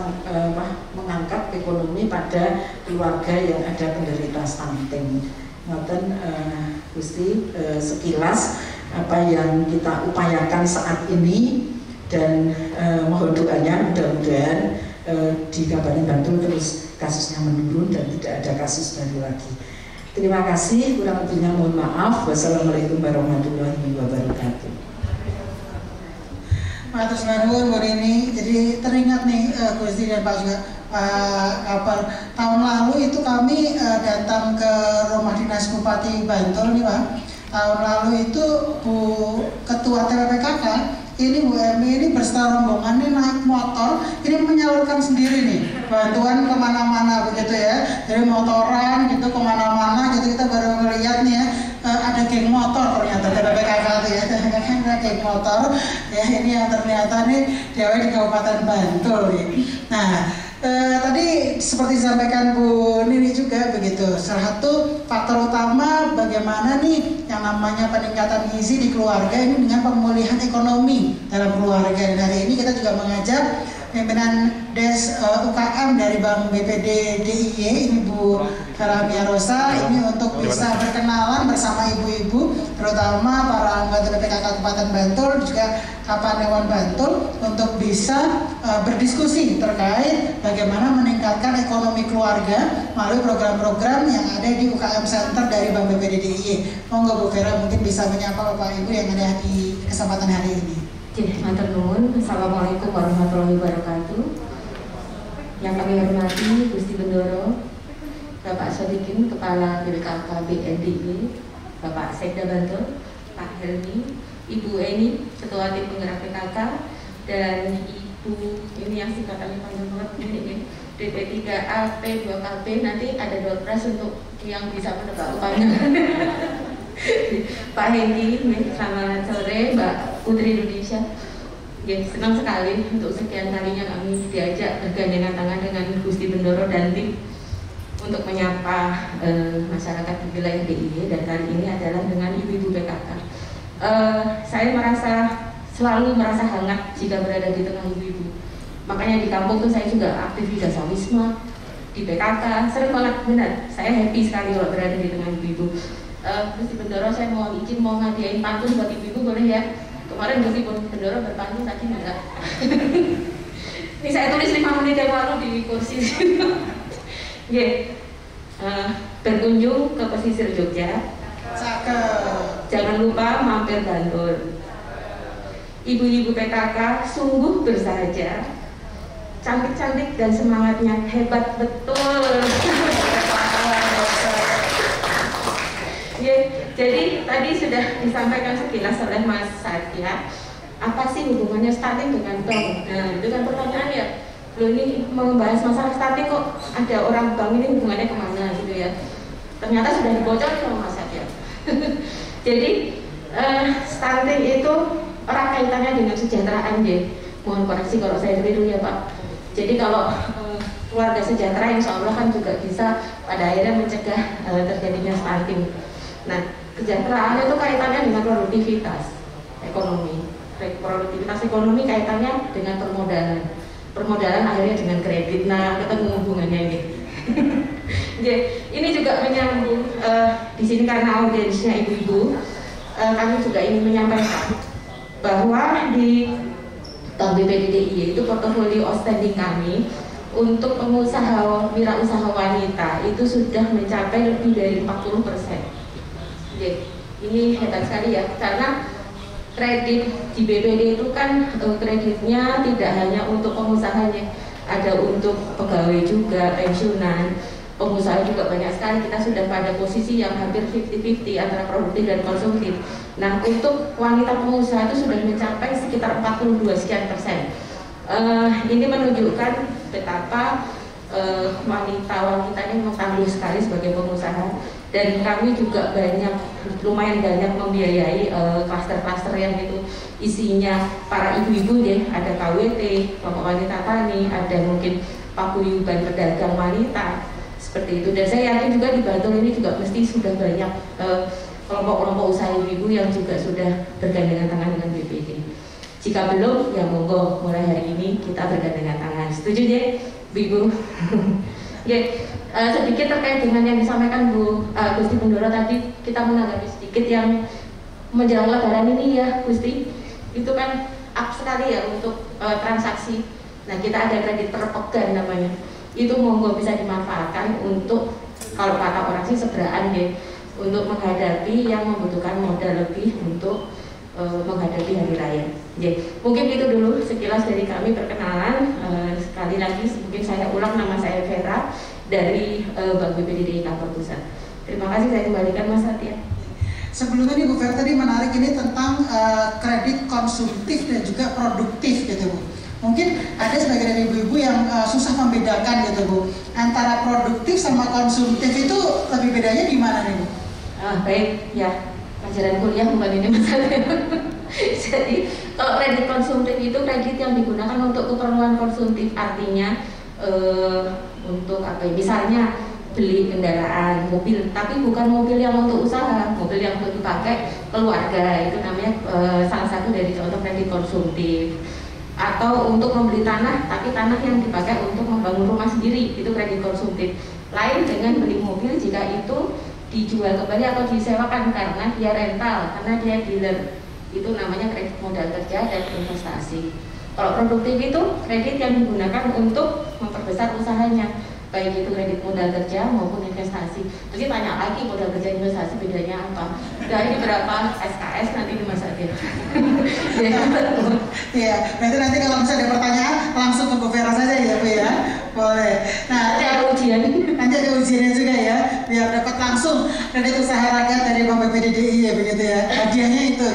mengangkat ekonomi pada keluarga yang ada penderita stunting. Ngoten Gusti, sekilas apa yang kita upayakan saat ini, dan mohon doanya mudah-mudahan di Kabupaten Bantul terus kasusnya menurun dan tidak ada kasus baru lagi. Terima kasih, kurang lebihnya mohon maaf. Wassalamualaikum warahmatullahi wabarakatuh. Matur nuwun Bu Rini. Jadi teringat nih Gusti dan Pak juga kabar tahun lalu itu kami datang ke rumah dinas Bupati Bantul nih Pak. Tahun lalu itu Bu Ketua TPPKK ini Bu Emi ini berserta rombongan ini naik motor, ini menyalurkan sendiri nih bantuan kemana-mana begitu ya, dari motoran gitu kemana-mana gitu. Kita baru melihat nih ya, ada geng motor ternyata TPPKK itu ya, ada geng motor ya, ini yang ternyata nih di Kabupaten Bantul nih. Nah, tadi seperti disampaikan Bu Nini juga begitu, salah satu faktor utama bagaimana nih yang namanya peningkatan gizi di keluarga ini dengan pemulihan ekonomi dalam keluarga. Dan hari ini kita juga mengajak pimpinan Des UKM dari Bank BPD DIY ini Bu Karamia Rosa ini untuk bisa berkenalan bersama ibu-ibu, terutama para anggota PPKK Kabupaten Bantul juga Kapanewon Bantul, untuk bisa berdiskusi terkait bagaimana meningkatkan ekonomi keluarga melalui program-program yang ada di UKM Center dari Bank BPD DIY. Monggo Bu Vera mungkin bisa menyapa Bapak Ibu yang ada di kesempatan hari ini. Matur nuwun. Assalamualaikum warahmatullahi wabarakatuh. Yang kami hormati Gusti Bendoro, Bapak Sodikin Kepala BPKK BNDI, Bapak Sekda Bantul, Pak Helmi, Ibu Eni Ketua Tim Penggerak PKK, dan Ibu ini yang singkatannya panjang banget ini DP3A P2KP. Nanti ada doorpress untuk yang bisa menebak upahnya. Pak Hengki, selamat sore. Mbak Putri Indonesia, ya, senang sekali untuk sekian kalinya kami diajak bergandengan tangan dengan Gusti Bendoro dan tim untuk menyapa masyarakat di wilayah DIY, dan kali ini adalah dengan ibu-ibu PKK. Saya selalu merasa hangat jika berada di tengah ibu-ibu. Makanya di kampung tuh saya juga aktif di Dasawisma, di PKK, sering banget, benar. Saya happy sekali kalau berada di tengah ibu-ibu. Gusti Bendoro, saya mau izin mau ngadiain pantun buat ibu-ibu, boleh ya? Kemarin Gusti Bendoro berpantun, tadi enggak. Ini saya tulis 5 menit yang lalu di kursi. Berkunjung ke pesisir Jogja, jangan lupa mampir Bantul. Ibu-ibu PKK sungguh bersahaja, cantik-cantik dan semangatnya hebat betul. Jadi tadi sudah disampaikan sekilas oleh Mas Satya apa sih hubungannya stunting dengan bank? Nah itu kan pertanyaan ya, lo ini membahas masalah stunting kok ada orang bank ini hubungannya kemana gitu ya. Ternyata sudah dibocor sama Mas Satya. Jadi stunting itu erat kaitannya dengan kesejahteraan ya. Mohon koreksi kalau saya keliru ya Pak. Jadi kalau keluarga sejahtera insya Allah kan juga bisa pada akhirnya mencegah terjadinya stunting. Nah kesejahteraan itu kaitannya dengan produktivitas ekonomi. Produktivitas ekonomi kaitannya dengan permodalan. Permodalan akhirnya dengan kredit. Nah ketemu hubungannya ini. Jadi ini juga menyambung di sini karena audiensnya ibu-ibu, kami juga ingin menyampaikan bahwa di Bank BPD DIY itu portofolio outstanding kami untuk pengusaha wirausaha wanita itu sudah mencapai lebih dari 40%. Jadi ini hebat sekali ya, karena kredit di BPD itu kan kreditnya tidak hanya untuk pengusahanya, ada untuk pegawai juga, pensiunan, pengusaha juga banyak sekali. Kita sudah pada posisi yang hampir 50-50 antara produktif dan konsumtif. Nah untuk wanita pengusaha itu sudah mencapai sekitar 42 sekian %. Ini menunjukkan betapa wanita-wanita ini memang tangguh sekali sebagai pengusaha, dan kami juga lumayan banyak membiayai klaster-klaster yang itu isinya para ibu-ibu ya, ada KWT, kelompok wanita tani, ada mungkin paguyuban pedagang wanita seperti itu. Dan saya yakin juga di Bantul ini juga mesti sudah banyak kelompok-kelompok usaha ibu-ibu yang juga sudah bergandengan tangan dengan BPD. Jika belum, ya monggo mulai hari ini kita bergandengan tangan. Setuju ya, Bu-Ibu? Ya, sedikit terkait dengan yang disampaikan Bu Gusti Bendoro tadi, kita menanggapi sedikit yang menjelang Lebaran ini ya, Gusti. Itu kan up sekali ya untuk transaksi. Nah, kita ada kredit terpegan namanya. Itu monggo bisa dimanfaatkan untuk, kalau kata orang sih seberaan ya, untuk menghadapi yang membutuhkan modal lebih untuk menghadapi hari raya. Jadi mungkin itu dulu sekilas dari kami perkenalan. Sekali lagi mungkin saya ulang, nama saya Vera dari Bank BPD DIY Kantor Pusat. Terima kasih, saya kembalikan Mas Satya. Sebelumnya nih Bu Vera tadi menarik ini tentang kredit konsumtif dan juga produktif gitu Bu. Mungkin ada sebagian dari ibu-ibu yang susah membedakan gitu Bu, antara produktif sama konsumtif itu lebih bedanya di mana nih Bu? Baik ya, pelajaran kuliah bukan ini Mas Satya. Jadi kalau kredit konsumtif itu kredit yang digunakan untuk keperluan konsumtif, artinya untuk apa ya, misalnya beli kendaraan, mobil, tapi bukan mobil yang untuk usaha, mobil yang untuk dipakai keluarga, itu namanya salah satu dari contoh kredit konsumtif. Atau untuk membeli tanah, tapi tanah yang dipakai untuk membangun rumah sendiri, itu kredit konsumtif. Lain dengan beli mobil jika itu dijual kembali atau disewakan karena dia rental, karena dia dealer, itu namanya kredit modal kerja dan investasi. Kalau produktif itu kredit yang digunakan untuk memperbesar usahanya, baik itu kredit modal kerja maupun investasi. Jadi tanya lagi modal kerja investasi bedanya apa? Nah ini berapa SKS nanti di Mas Satya. Iya, nanti kalau misalnya ada pertanyaan langsung ke Bu Vera saja ya Bu ya, boleh. Nah ada ujian, nanti ada ujiannya juga ya, biar dapat langsung kredit usaha rakyat dari Bank BPD DIY ya begitu ya, hadiahnya itu.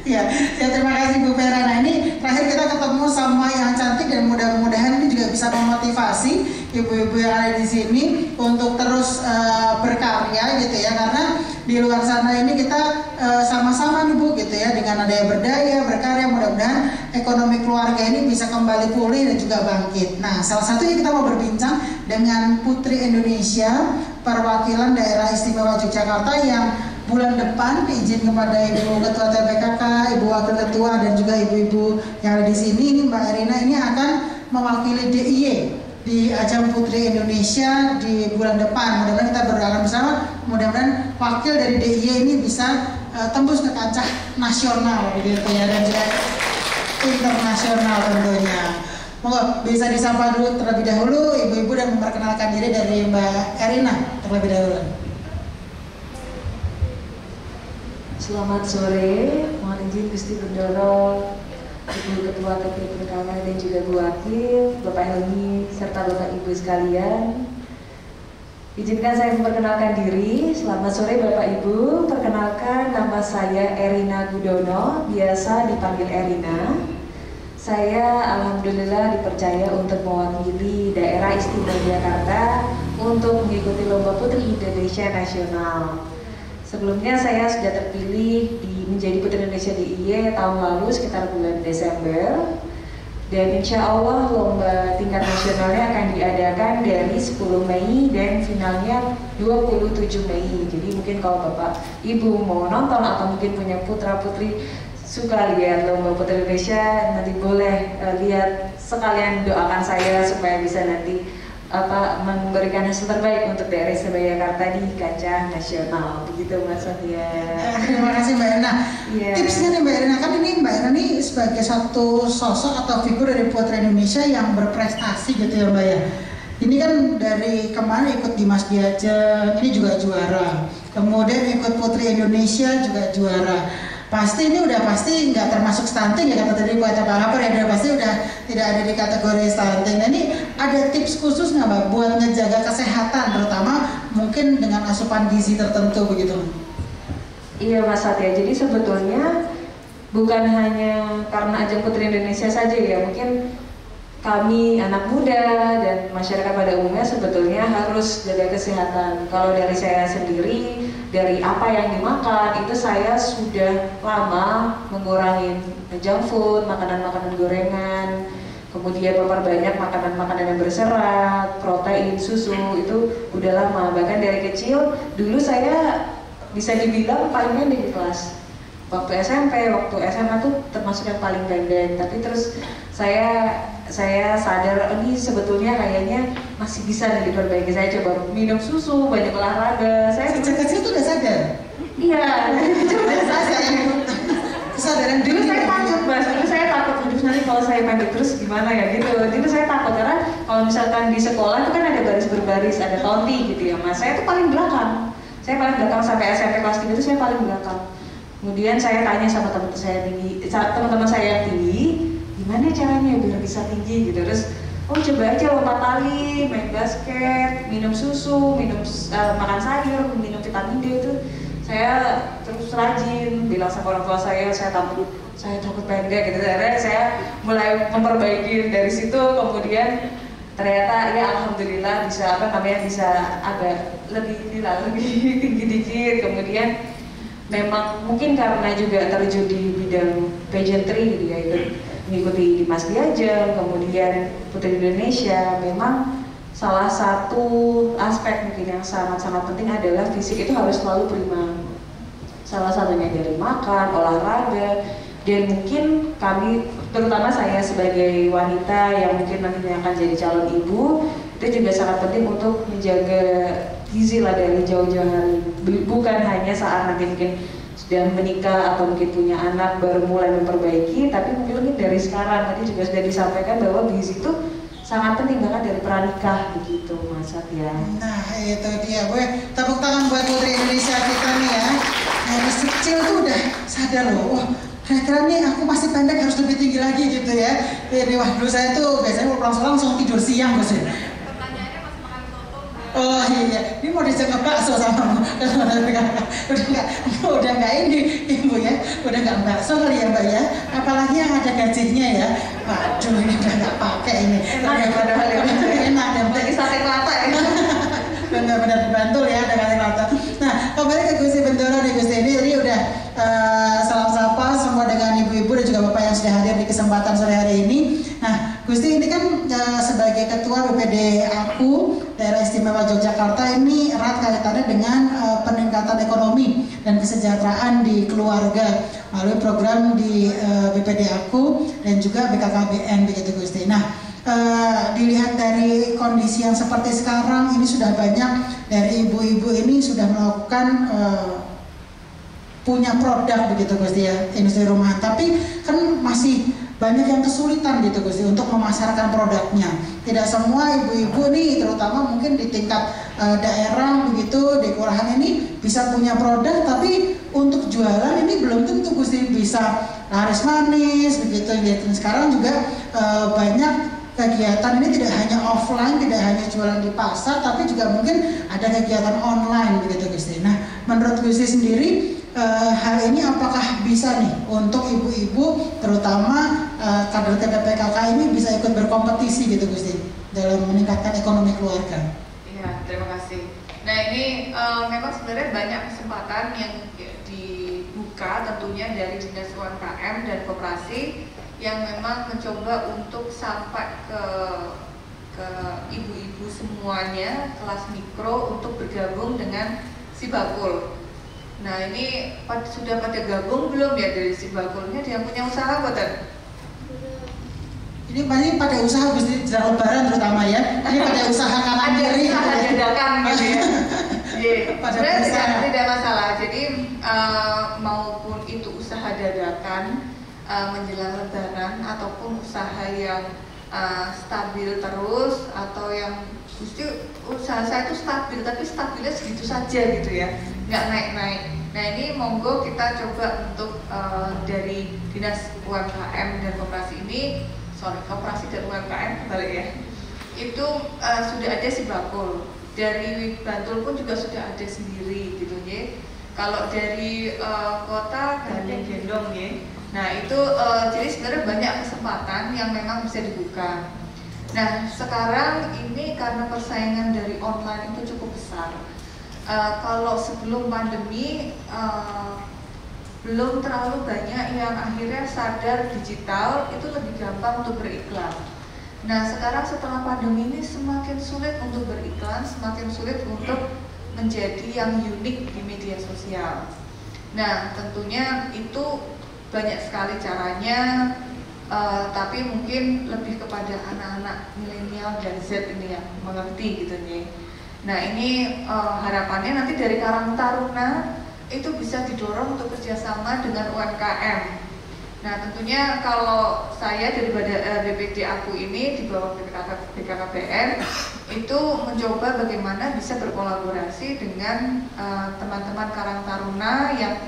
Ya, terima kasih Bu Vera. Nah ini terakhir kita ketemu sama yang cantik dan mudah-mudahan ini juga bisa memotivasi ibu-ibu yang ada di sini untuk terus berkarya gitu ya, karena di luar sana ini kita sama-sama nih Bu gitu ya, dengan adanya berdaya, berkarya, mudah-mudahan ekonomi keluarga ini bisa kembali pulih dan juga bangkit. Nah salah satunya kita mau berbincang dengan Putri Indonesia perwakilan daerah istimewa Yogyakarta yang bulan depan izin kepada Ibu Ketua TPKK, Ibu Wakil Ketua dan juga ibu-ibu yang ada di sini, Mbak Erina ini akan mewakili DIY di ajang Putri Indonesia di bulan depan. Mudah-mudahan kita berdoa bersama, mudah-mudahan wakil dari DIY ini bisa tembus ke kancah nasional begitu ya, dan juga internasional tentunya. Monggo bisa disapa dulu terlebih dahulu ibu-ibu dan memperkenalkan diri dari Mbak Erina terlebih dahulu. Selamat sore, mohon izin Gusti Bendoro, Ibu Ketua TPKK dan juga Bu Wakil, Bapak Helmi, serta Bapak Ibu sekalian. Izinkan saya memperkenalkan diri. Selamat sore Bapak Ibu, perkenalkan nama nama saya Erina Gudono, biasa dipanggil Erina. Saya alhamdulillah dipercaya untuk mewakili daerah istimewa Jakarta untuk mengikuti Lomba Putri Indonesia Nasional. Sebelumnya saya sudah terpilih menjadi Putri Indonesia DIY tahun lalu sekitar bulan Desember. Dan insya Allah lomba tingkat nasionalnya akan diadakan dari 10 Mei dan finalnya 27 Mei. Jadi mungkin kalau Bapak Ibu mau nonton atau mungkin punya putra putri suka lihat lomba Putri Indonesia, nanti boleh lihat, sekalian doakan saya supaya bisa nanti memberikan hasil terbaik untuk daerah istimewa Jakarta di kancah nasional. Begitu Mas Sofia. Terima kasih Mbak Erina. Yeah. Tipsnya nih Mbak Erina, kan ini Mbak Erina nih sebagai satu sosok atau figur dari Putri Indonesia yang berprestasi gitu ya Mbak ya. Ini kan dari kemarin ikut di Mas Diajeng, ini juga juara. Kemudian ikut Putri Indonesia juga juara. Pasti ini udah pasti nggak termasuk stunting ya, kata tadi Bu Aca Pak ya, udah pasti udah tidak ada di kategori stunting. Nah ini ada tips khusus nggak Mbak buat ngejaga kesehatan, terutama mungkin dengan asupan gizi tertentu begitu? Iya Mas Satya, jadi sebetulnya bukan hanya karena ajang Putri Indonesia saja ya, mungkin kami anak muda dan masyarakat pada umumnya sebetulnya harus jaga kesehatan. Kalau dari saya sendiri, dari apa yang dimakan, itu saya sudah lama mengurangi junk food, makanan-makanan gorengan, kemudian memperbanyak makanan-makanan yang berserat, protein, susu, itu udah lama. Bahkan dari kecil, dulu saya bisa dibilang paling pendek di kelas. Waktu SMP, waktu SMA tuh termasuk yang paling pendek, tapi terus saya sadar ini sebetulnya kayaknya masih bisa nih diperbaiki. Saya coba minum susu, banyak olahraga. Saya sejak kecil tuh udah sadar? Iya, coba kesadaran dulu saya takut Mas, dulu saya takut nanti kalau saya pendek terus gimana ya gitu. Dulu saya takut karena kalau misalkan di sekolah itu kan ada baris berbaris, ada tonti gitu ya Mas. Saya tuh paling belakang. Saya paling belakang sampai SMP kelas 3 itu saya paling belakang. Kemudian saya tanya sama teman-teman saya yang tinggi, gimana caranya biar bisa tinggi gitu. Terus coba aja lompat tali, main basket, minum susu, makan sayur, minum vitamin D. Itu saya terus rajin bilang sama orang tua saya takut pendek gitu. Akhirnya saya mulai memperbaiki dari situ. Kemudian ternyata ya alhamdulillah bisa bisa agak lebih tinggi dikit. Kemudian memang mungkin karena juga terjun di bidang pageantry gitu ya, mengikuti di Mas Diajeng, kemudian Putri Indonesia, memang salah satu aspek mungkin yang sangat-sangat penting adalah fisik itu harus selalu prima. Salah satunya dari makan, olahraga, dan mungkin kami, terutama saya sebagai wanita yang mungkin nantinya akan jadi calon ibu, itu juga sangat penting untuk menjaga gizi lah dari jauh-jauh hari. Bukan hanya saat nanti mungkin sudah menikah atau mungkin punya anak baru mulai memperbaiki, tapi mungkin dari sekarang. Tadi juga sudah disampaikan bahwa gizi itu sangat penting banget dari pranikah begitu Mas Satya. Nah itu dia, gue tepuk tangan buat Putri Indonesia kita nih ya. Dari kecil tuh udah sadar loh, wah kira-kira nih aku masih pendek harus lebih tinggi lagi gitu ya. Jadi wah dulu saya tuh biasanya pulang sekolah langsung tidur siang Gus. Oh iya, ini mau dijangka bakso sama udah nggak ini ibu ya, udah nggak bakso kali ya Mbak ya, apalagi yang ada gajinya ya. Waduh ini udah nggak pakai ini. Padahal enak dan lagi sate kelapa ya. Benar-benar dibantu ya dengan sate. Nah kembali ke Gusti Bendoro nih Gusti, ini udah salam sapa semua dengan ibu-ibu dan juga bapak yang sudah hadir di kesempatan sore hari ini. Nah Gusti ini kan sebagai ketua BPD aku daerah istimewa Yogyakarta ini erat kaitannya dengan peningkatan ekonomi dan kesejahteraan di keluarga melalui program di BPD aku dan juga BKKBN begitu Gusti. Nah dilihat dari kondisi yang seperti sekarang ini sudah banyak dari ibu-ibu ini sudah melakukan punya produk begitu Gusti ya, industri rumahan, tapi kan masih banyak yang kesulitan gitu Gusti untuk memasarkan produknya. Tidak semua ibu-ibu nih, terutama mungkin di tingkat daerah begitu, di kelurahan ini bisa punya produk, tapi untuk jualan ini belum tentu Gusti bisa laris manis begitu. Dan sekarang juga banyak kegiatan ini tidak hanya offline, tidak hanya jualan di pasar, tapi juga mungkin ada kegiatan online begitu Gusti. Nah menurut Gusti sendiri hal ini apakah bisa nih untuk ibu-ibu terutama kader TPPKK ini bisa ikut berkompetisi gitu Gusti dalam meningkatkan ekonomi keluarga? Iya, terima kasih. Nah ini memang sebenarnya banyak kesempatan yang dibuka tentunya dari Dinas UMKM dan Koperasi yang memang mencoba untuk sampai ke ibu-ibu semuanya kelas mikro untuk bergabung dengan Sibakul. Nah ini sudah pada gabung belum ya dari Sibakulnya? Dia punya usaha buatan? Ini pasti pada usaha Gusti jelang Lebaran terutama ya. Ini pada usaha kanan kiri. Ada usaha dadakan gitu ya. Sebenarnya tidak masalah. Jadi maupun itu usaha dadakan menjelang Lebaran ataupun usaha yang stabil terus atau yang Gusti usaha saya itu stabil tapi stabilnya segitu saja gitu ya, nggak naik-naik. Nah ini monggo kita coba untuk dari Dinas UMKM dan Koperasi ini, Koperasi dan UMKM kembali ya, itu sudah ada Sibakul. Dari Bantul pun juga sudah ada sendiri gitu ya. Kalau dari kota Gandeng-Gendong ya. Nah itu jadi sebenarnya banyak kesempatan yang memang bisa dibuka. Nah sekarang ini karena persaingan dari online itu cukup besar. Kalau sebelum pandemi belum terlalu banyak yang akhirnya sadar digital itu lebih gampang untuk beriklan. Nah sekarang setelah pandemi ini semakin sulit untuk beriklan, semakin sulit untuk menjadi yang unik di media sosial. Nah tentunya itu banyak sekali caranya, tapi mungkin lebih kepada anak-anak milenial dan Z ini yang mengerti gitu nih. Nah ini harapannya nanti dari Karang Taruna itu bisa didorong untuk kerjasama dengan UMKM. Nah tentunya kalau saya dari BPD aku ini di bawah BKKBN itu mencoba bagaimana bisa berkolaborasi dengan teman-teman Karang Taruna yang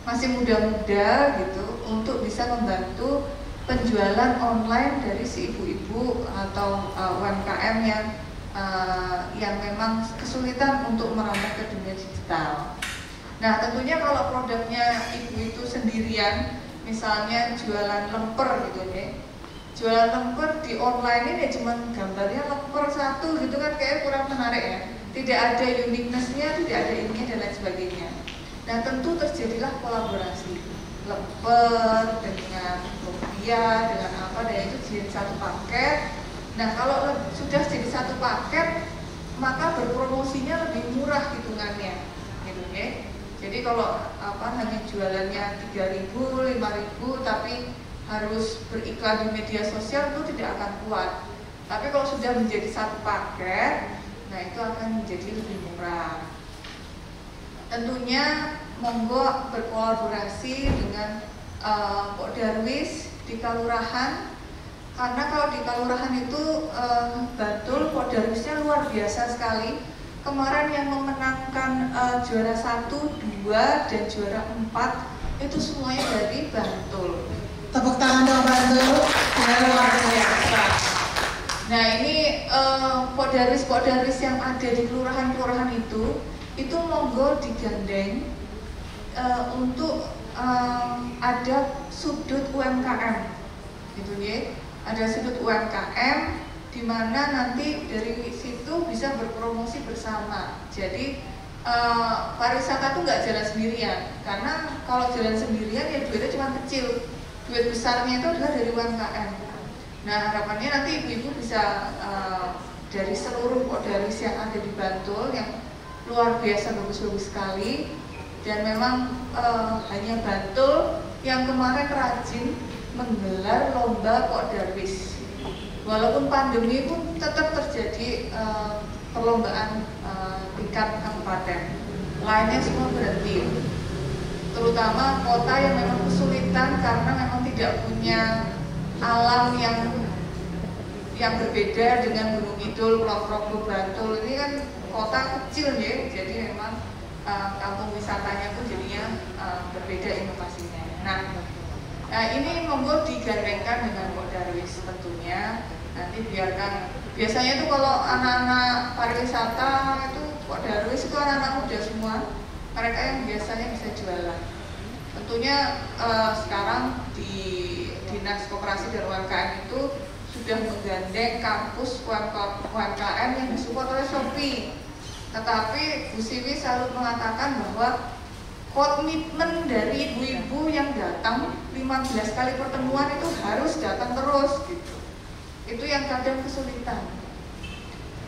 masih muda-muda gitu untuk bisa membantu penjualan online dari si ibu-ibu atau UMKM yang memang kesulitan untuk merambah ke dunia digital. Nah tentunya kalau produknya ibu itu sendirian, misalnya jualan lemper gitu ya, jualan lemper di online ini cuma gambarnya lemper satu gitu kan kayak kurang menarik ya, tidak ada uniqueness-nya, tidak ada ininya dan lain sebagainya. Nah tentu terjadilah kolaborasi lemper dengan lumpia dengan apa, dan itu jadi satu paket. Nah kalau sudah jadi satu paket maka berpromosinya lebih murah hitungannya gitu ya. Jadi kalau hanya jualannya 3.000, 5.000 tapi harus beriklan di media sosial itu tidak akan kuat. Tapi kalau sudah menjadi satu paket, nah itu akan menjadi lebih murah. Tentunya monggo berkolaborasi dengan Pak Darwis di Kalurahan, karena kalau di Kalurahan itu Bantul Pak Darwisnya luar biasa sekali. Kemarin yang memenangkan juara 1, 2, dan juara 4 itu semuanya dari Bantul. Tepuk tangan dong Bantul. Ya, luar biasa. Nah ini Pak Darwis yang ada di kelurahan-kelurahan itu monggo digandeng untuk ada sudut UMKM gitu ya. Ada sudut UMKM di mana nanti dari situ bisa berpromosi bersama. Jadi pariwisata tuh nggak jalan sendirian, karena kalau jalan sendirian ya duitnya cuma kecil, duit besarnya itu adalah dari UMKM. Nah harapannya nanti ibu-ibu bisa dari seluruh Kodaris yang ada di Bantul yang luar biasa bagus-bagus sekali, dan memang hanya Bantul yang kemarin rajin menggelar lomba Kodaris. Walaupun pandemi pun tetap terjadi perlombaan tingkat kabupaten, lainnya semua berhenti. Terutama kota yang memang kesulitan karena memang tidak punya alam yang berbeda dengan Gunung Kidul, Kulon Bantul. Ini kan kota kecil ya, jadi memang kampung wisatanya pun jadinya berbeda inovasinya. Nah ini monggo digandengkan dengan Pak Darwis tentunya. Nanti biarkan, biasanya itu kalau anak-anak pariwisata itu Pak Darwis itu anak-anak muda semua, mereka yang biasanya bisa jualan. Tentunya sekarang di Dinas Koperasi dan UMKM itu sudah menggandeng kampus UMKM yang disupport oleh Shopee. Tetapi Bu Siwi selalu mengatakan bahwa komitmen dari ibu-ibu yang datang 15 kali pertemuan itu harus datang terus gitu. Itu yang kadang kesulitan.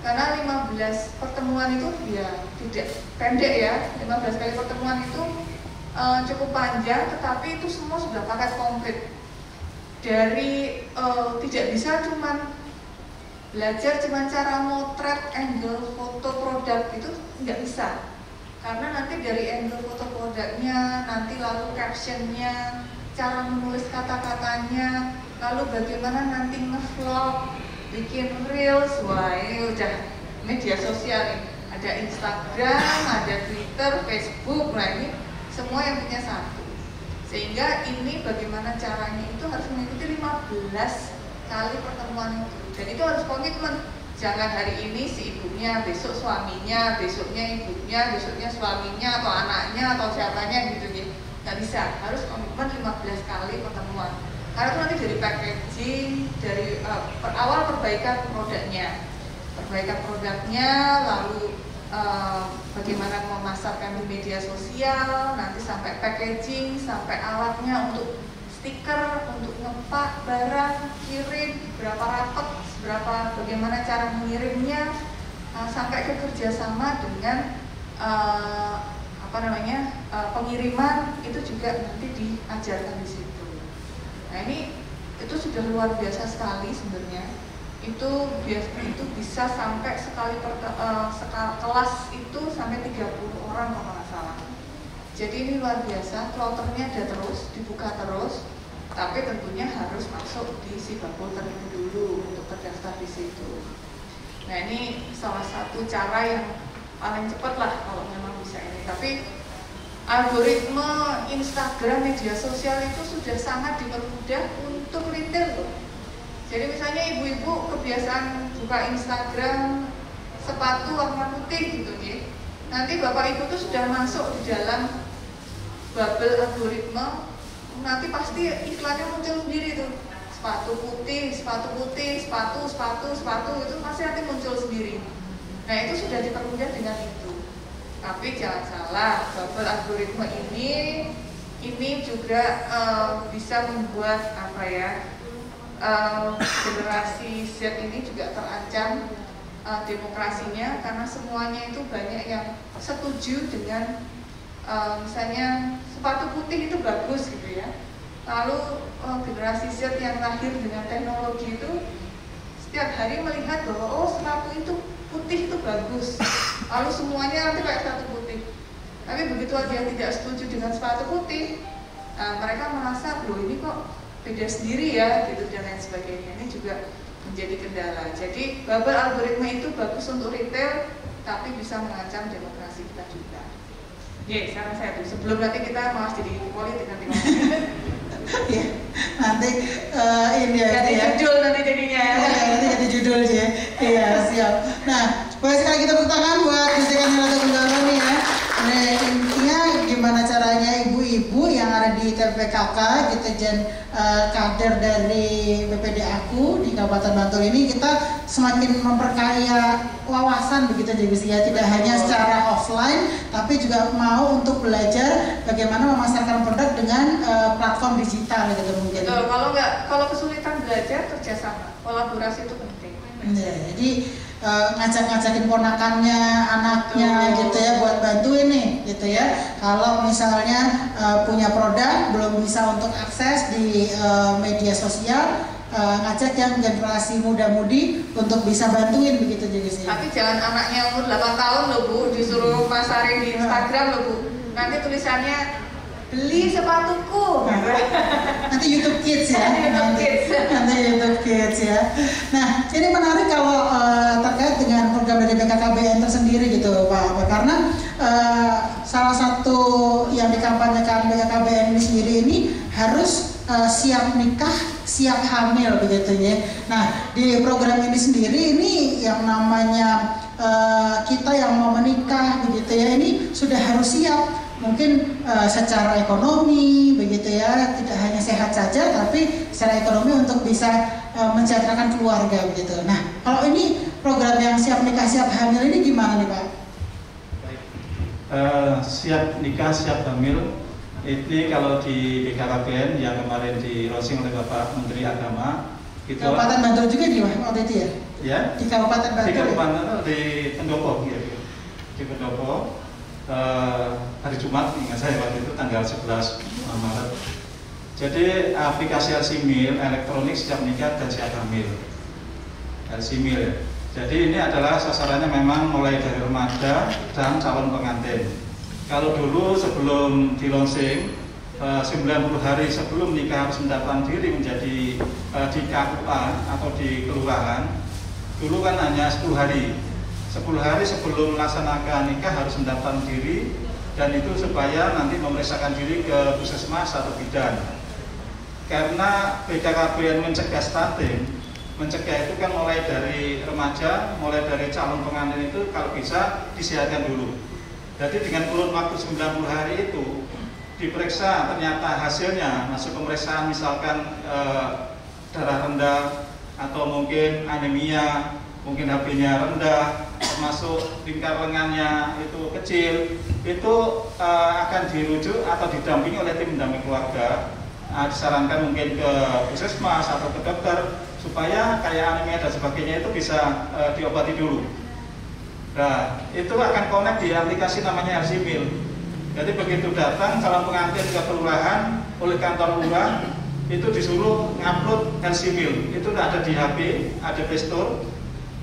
Karena 15 pertemuan itu ya tidak pendek ya, 15 kali pertemuan itu cukup panjang, tetapi itu semua sudah paket komplit. Dari tidak bisa cuman belajar cuman cara motret angle foto produk itu nggak bisa, karena nanti dari angle foto produknya, nanti lalu captionnya, cara menulis kata-katanya, lalu bagaimana nanti nge-vlog, bikin reels, wah ini udah media sosial nih, ada Instagram, ada Twitter, Facebook, nah ini semua yang punya satu. Sehingga ini bagaimana caranya itu harus mengikuti 15 kali pertemuan itu, dan itu harus komitmen. Jangan hari ini si ibunya, besok suaminya, besoknya ibunya, besoknya suaminya atau anaknya atau siapanya gitu ya. Nggak bisa, harus komitmen 15 kali pertemuan. Karena itu nanti dari packaging, dari awal perbaikan produknya, lalu bagaimana memasarkan di media sosial, nanti sampai packaging, sampai alatnya untuk stiker, untuk ngepak barang, kirim, berapa rapat, bagaimana cara mengirimnya, sampai ke kerjasama dengan pengiriman, itu juga nanti diajarkan di situ. Nah ini itu sudah luar biasa sekali sebenarnya. Itu bisa sampai kelas itu sampai 30 orang kalau nggak salah. Jadi ini luar biasa, kloternya ada terus, dibuka terus, tapi tentunya harus masuk di si bakul terlebih dulu untuk terdaftar di situ. Nah ini salah satu cara yang paling cepat lah kalau memang bisa ini. Tapi algoritma Instagram, media sosial itu sudah sangat dipermudah untuk retail loh. Jadi misalnya ibu-ibu kebiasaan buka Instagram sepatu warna putih gitu ya. Nanti bapak ibu tuh sudah masuk di dalam bubble algoritma, nanti pasti iklannya muncul sendiri tuh. Sepatu putih, sepatu itu pasti nanti muncul sendiri. Nah itu sudah dipermudah dengan itu. Tapi jangan salah, bubble algoritma ini juga bisa membuat generasi Z ini juga terancam demokrasinya, karena semuanya itu banyak yang setuju dengan misalnya sepatu putih itu bagus gitu ya. Lalu generasi Z yang lahir dengan teknologi itu setiap hari melihat bahwa sepatu itu putih itu bagus, lalu semuanya nanti pakai sepatu putih. Tapi begitu dia tidak setuju dengan sepatu putih, mereka merasa loh ini kok beda sendiri ya gitu dan lain sebagainya. Ini juga menjadi kendala. Jadi bubble algoritma itu bagus untuk retail, tapi bisa mengancam demokrasi kita juga. Sekarang saya tuh sebelum nanti kita malah jadi politik nanti ya, nanti ini ya. Ganti judul nanti jadinya. Nanti ganti judul ya. Iya siap. Nah, boleh sekali kita tepuk tangan buat Gusti Kanjeng Ratu Bendoro nih ya. Nah, intinya gimana caranya ibu-ibu yang ada di TPKK gitu dan kader dari BPD Aku di Kabupaten Bantul ini kita semakin memperkaya wawasan begitu ya, tidak hanya secara offline tapi juga mau untuk belajar bagaimana memasarkan produk dengan platform digital gitu mungkin. Betul, kalau kesulitan belajar kerjasama, kolaborasi itu penting. Ya, jadi ngajak-ngajakin ponakannya, anaknya gitu ya buat bantuin nih gitu ya. Kalau misalnya punya produk belum bisa untuk akses di media sosial, ngajak yang generasi muda-mudi untuk bisa bantuin begitu jadi sih. Tapi jangan anaknya umur 8 tahun loh Bu, disuruh pasarin di Instagram loh Bu. Nanti tulisannya beli sepatuku. Nanti YouTube Kids ya. Nanti YouTube Kids ya. Nah, ini menarik kalau terkait dengan program dari BKKBN tersendiri gitu Pak, karena salah satu yang dikampanyekan BKKBN ini sendiri ini harus siap nikah, siap hamil begitu ya. Nah, di program ini sendiri ini yang namanya kita yang mau menikah begitu ya, ini sudah harus siap mungkin secara ekonomi begitu ya, tidak hanya sehat saja tapi secara ekonomi untuk bisa mensejahterakan keluarga begitu. Nah, kalau ini program yang siap nikah siap hamil ini gimana nih Pak? Siap nikah siap hamil ini kalau di BKKBN yang kemarin di launching oleh Bapak Menteri Agama itu Kabupaten Bantul juga di waktu itu ya? Ya, di Kabupaten Bantul. Di Kabupaten di Pendopo ya. Di Pendopo hari Jumat ingat saya waktu itu tanggal 11 Maret. Jadi aplikasi Alsimil elektronik siap nikah dan siap hamil. Alsimil. Jadi ini adalah sasarannya memang mulai dari remaja dan calon pengantin. Kalau dulu sebelum di launching 90 hari sebelum nikah harus mendaftarkan diri menjadi di KUA atau di kelurahan. Dulu kan hanya 10 hari. 10 hari sebelum melaksanakan nikah harus mendaftarkan diri, dan itu supaya nanti memeriksakan diri ke puskesmas atau bidan. Karena BKKBN mencegah stunting, mencegah itu kan mulai dari remaja, mulai dari calon pengantin itu kalau bisa disehatkan dulu. Jadi dengan kurun waktu 90 hari itu diperiksa, ternyata hasilnya masuk pemeriksaan misalkan darah rendah atau mungkin anemia, mungkin HB-nya rendah, termasuk lingkar lengannya itu kecil, itu akan dirujuk atau didampingi oleh tim pendamping keluarga. Disarankan mungkin ke puskesmas atau ke dokter supaya kayak anemia dan sebagainya itu bisa diobati dulu. Nah, itu akan connect di aplikasi namanya Alsimil. Jadi begitu datang calon pengantin ke kelurahan oleh kantor lurah, itu disuruh ngupload Alsimil. Itu ada di HP, ada Play Store.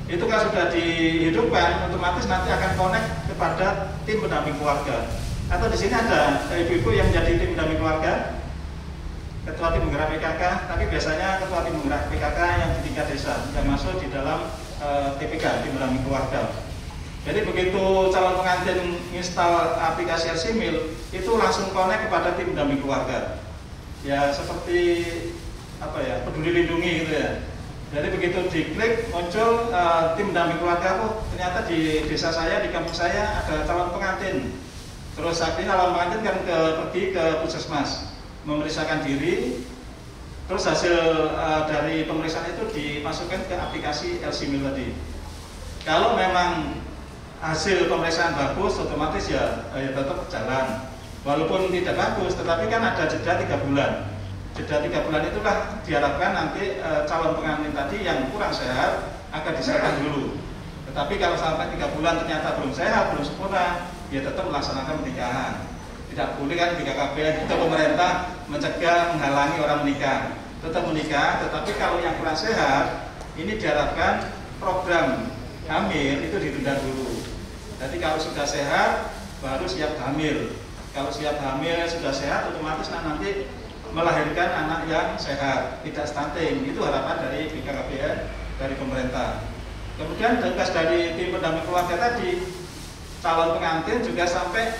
Itu kan sudah dihidupkan, otomatis nanti akan connect kepada tim pendamping keluarga. Atau di sini ada ibu-ibu yang menjadi tim pendamping keluarga, ketua tim penggerak PKK, tapi biasanya ketua tim penggerak PKK yang di tingkat desa yang masuk di dalam TPK, tim pendamping keluarga. Jadi begitu calon pengantin install aplikasi Alsimil, itu langsung connect kepada tim pendamping keluarga. Ya seperti apa ya, peduli lindungi gitu ya. Jadi begitu diklik muncul tim pendamping keluarga, oh ternyata di desa saya, di kampung saya ada calon pengantin. Terus akhirnya calon pengantin kan pergi ke puskesmas, memeriksakan diri. Terus hasil dari pemeriksaan itu dimasukkan ke aplikasi Alsimil tadi. Kalau memang hasil pemeriksaan bagus, otomatis ya tetap jalan. Walaupun tidak bagus, tetapi kan ada jeda 3 bulan. Jeda 3 bulan itulah diharapkan nanti calon pengantin tadi yang kurang sehat akan disehatkan dulu. Tetapi kalau sampai 3 bulan ternyata belum sehat, belum sempurna, ya tetap melaksanakan pernikahan. Tidak boleh kan BKKBN atau pemerintah mencegah, menghalangi orang menikah. Tetap menikah, tetapi kalau yang kurang sehat, ini diharapkan program hamil itu ditunda dulu. Jadi kalau sudah sehat, baru siap hamil. Kalau siap hamil, sudah sehat, otomatis nanti melahirkan anak yang sehat, tidak stunting. Itu harapan dari BKKBN, dari pemerintah. Kemudian tugas dari tim pendamping keluarga tadi, calon pengantin juga sampai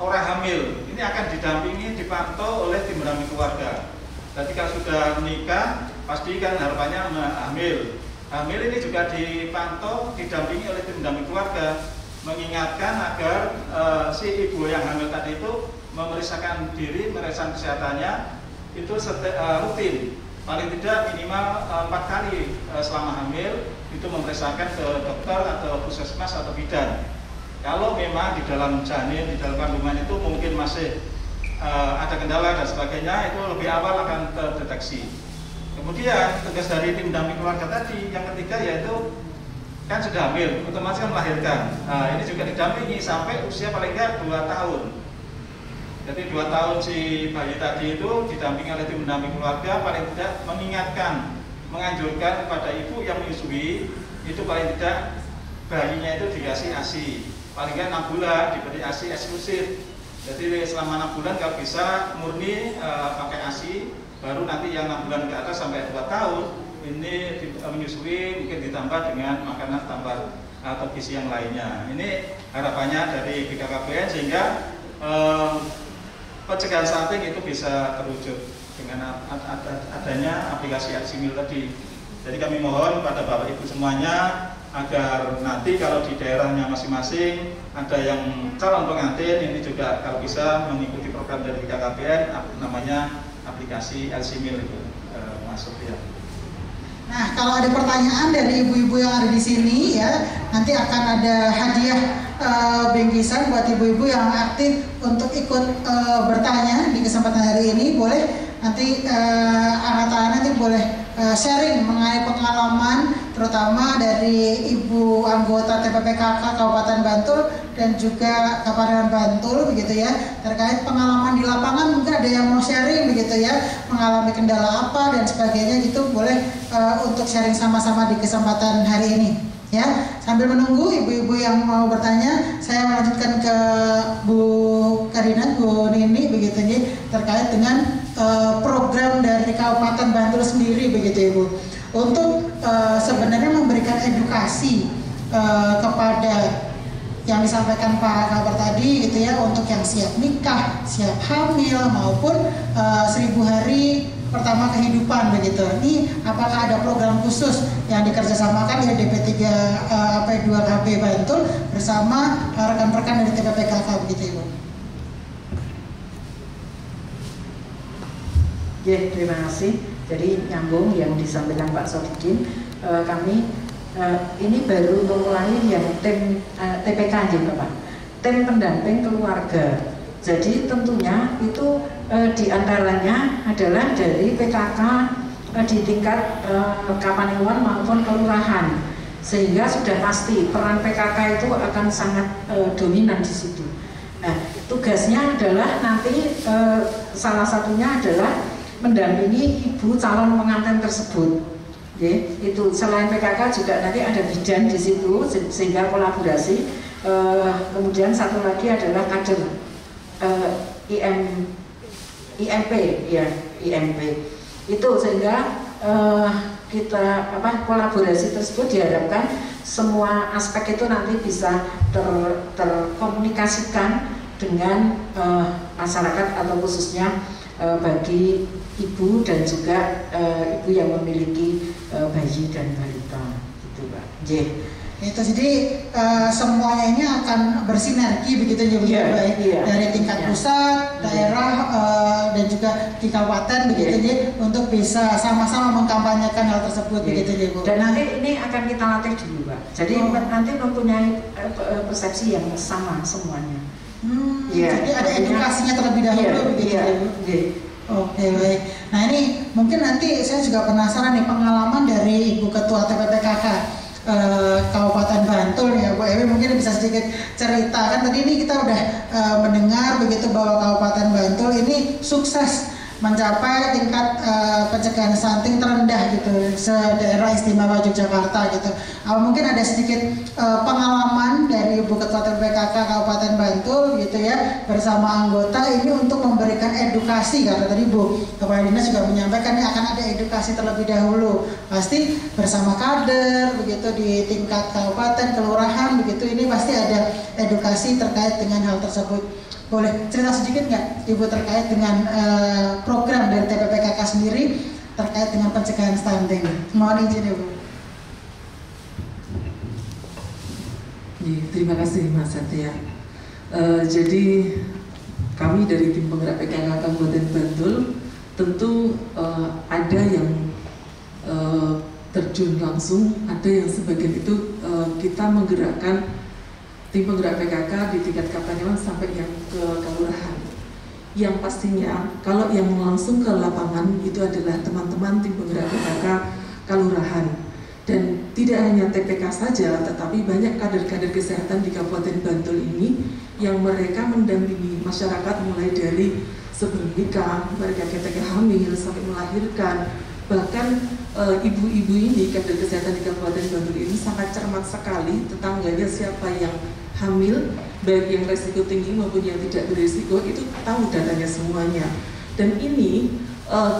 orang hamil. Ini akan didampingi, dipantau oleh tim pendamping keluarga. Jadi kalau sudah menikah, pastikan harapannya hamil. Hamil ini juga dipantau, didampingi oleh tim pendamping keluarga, mengingatkan agar si ibu yang hamil tadi itu memeriksakan diri, memeriksakan kesehatannya itu rutin, paling tidak minimal 4 kali selama hamil itu memeriksakan ke dokter atau puskesmas atau bidan. Kalau memang di dalam janin, di dalam kandungan itu mungkin masih ada kendala dan sebagainya, itu lebih awal akan terdeteksi. Kemudian tugas dari tim pendamping keluarga tadi yang ketiga yaitu kan sudah hamil, otomatis kan melahirkan. Nah, ini juga didampingi sampai usia paling nggak 2 tahun. Jadi 2 tahun si bayi tadi itu didampingi oleh tim pendamping keluarga, paling tidak mengingatkan, menganjurkan kepada ibu yang menyusui itu paling tidak bayinya itu dikasih ASI. Paling nggak 6 bulan diberi ASI eksklusif. Jadi selama 6 bulan kalau bisa murni pakai ASI, baru nanti yang 6 bulan ke atas sampai 2 tahun ini menyusui mungkin ditambah dengan makanan tambah atau gizi yang lainnya. Ini harapannya dari BKKBN sehingga pencegahan stunting itu bisa terwujud dengan adanya aplikasi Alsimil tadi. Jadi kami mohon pada Bapak Ibu semuanya agar nanti kalau di daerahnya masing-masing ada yang calon pengantin ini juga kalau bisa mengikuti program dari KKBN namanya aplikasi LCMIL itu masuk ya. Nah, kalau ada pertanyaan dari ibu-ibu yang ada di sini ya, nanti akan ada hadiah bingkisan buat ibu-ibu yang aktif untuk ikut bertanya di kesempatan hari ini. Boleh nanti anak-anak nanti boleh sharing mengenai pengalaman terutama dari ibu anggota TPPKK Kabupaten Bantul dan juga Kabupaten Bantul begitu ya, terkait pengalaman di lapangan. Mungkin ada yang mau sharing begitu ya, mengalami kendala apa dan sebagainya gitu, boleh untuk sharing sama-sama di kesempatan hari ini ya. Sambil menunggu ibu-ibu yang mau bertanya, saya melanjutkan ke Bu Karina, Bu Nini begitu ya, terkait dengan program dari Kabupaten Bantul sendiri begitu Ibu, untuk sebenarnya memberikan edukasi kepada yang disampaikan Pak Kabar tadi gitu ya, untuk yang siap nikah, siap hamil maupun 1000 hari pertama kehidupan begitu. Ini apakah ada program khusus yang dikerjasamakan dari DP3 AP2KB Bantul bersama rekan-rekan dari TPPKK begitu Ibu? Ya, terima kasih. Jadi nyambung yang disampaikan Pak Sodikin, kami ini baru memulai yang tim TPK ya Bapak, tim pendamping keluarga. Jadi tentunya itu diantaranya adalah dari PKK di tingkat Kapanewon maupun kelurahan, sehingga sudah pasti peran PKK itu akan sangat dominan di situ. Nah, tugasnya adalah nanti salah satunya adalah mendampingi ibu calon pengantin tersebut. Oke, itu selain PKK juga nanti ada bidan di situ sehingga kolaborasi. Kemudian satu lagi adalah kader IMP ya, IMP itu sehingga kita kolaborasi tersebut diharapkan semua aspek itu nanti bisa terkomunikasikan dengan masyarakat atau khususnya bagi ibu dan juga ibu yang memiliki bayi dan balita gitu Pak. Itu jadi semuanya ini akan bersinergi begitu ya, baik dari tingkat pusat, daerah dan juga di kabupaten begitu ya, untuk bisa sama-sama mengkampanyekan hal tersebut begitu ya Bu. Dan nanti ini akan kita latih dulu Pak. Jadi nanti mempunyai persepsi yang sama semuanya. Jadi ada edukasinya terlebih dahulu begitu ya Bu. Oke, baik. Nah ini mungkin nanti saya juga penasaran nih pengalaman dari Ibu Ketua TPPKK Kabupaten Bantul ya Bu Ewi, mungkin bisa sedikit cerita. Kan tadi ini kita udah mendengar begitu bahwa Kabupaten Bantul ini sukses mencapai tingkat pencegahan stunting terendah gitu se-daerah istimewa Yogyakarta gitu. Mungkin ada sedikit pengalaman dari Ibu Ketua TPPKK Kabupaten Bantul gitu ya bersama anggota ini untuk memberikan edukasi, karena tadi Bu Kepala Dinas juga menyampaikan ini akan ada edukasi terlebih dahulu pasti bersama kader begitu di tingkat kabupaten, kelurahan begitu, ini pasti ada edukasi terkait dengan hal tersebut. Boleh cerita sedikit nggak Ibu terkait dengan program dari TPPKK sendiri terkait dengan pencegahan stunting? Mohon izin Ibu. Terima kasih Mas Satya. Jadi kami dari tim penggerak PKK Kabupaten Bantul tentu ada yang terjun langsung, ada yang sebagian itu kita menggerakkan tim penggerak PKK di tingkat Kapanewon sampai yang ke kelurahan. Yang pastinya kalau yang langsung ke lapangan itu adalah teman-teman tim penggerak PKK kelurahan. Dan tidak hanya TPK saja, tetapi banyak kader-kader kesehatan di Kabupaten Bantul ini yang mereka mendampingi masyarakat mulai dari sebelum nikah, mereka ketika hamil sampai melahirkan. Bahkan ibu-ibu ini, kader kesehatan di Kabupaten Bantul ini sangat cermat sekali tetangganya siapa yang hamil, baik yang resiko tinggi maupun yang tidak berisiko, itu tahu datanya semuanya. Dan ini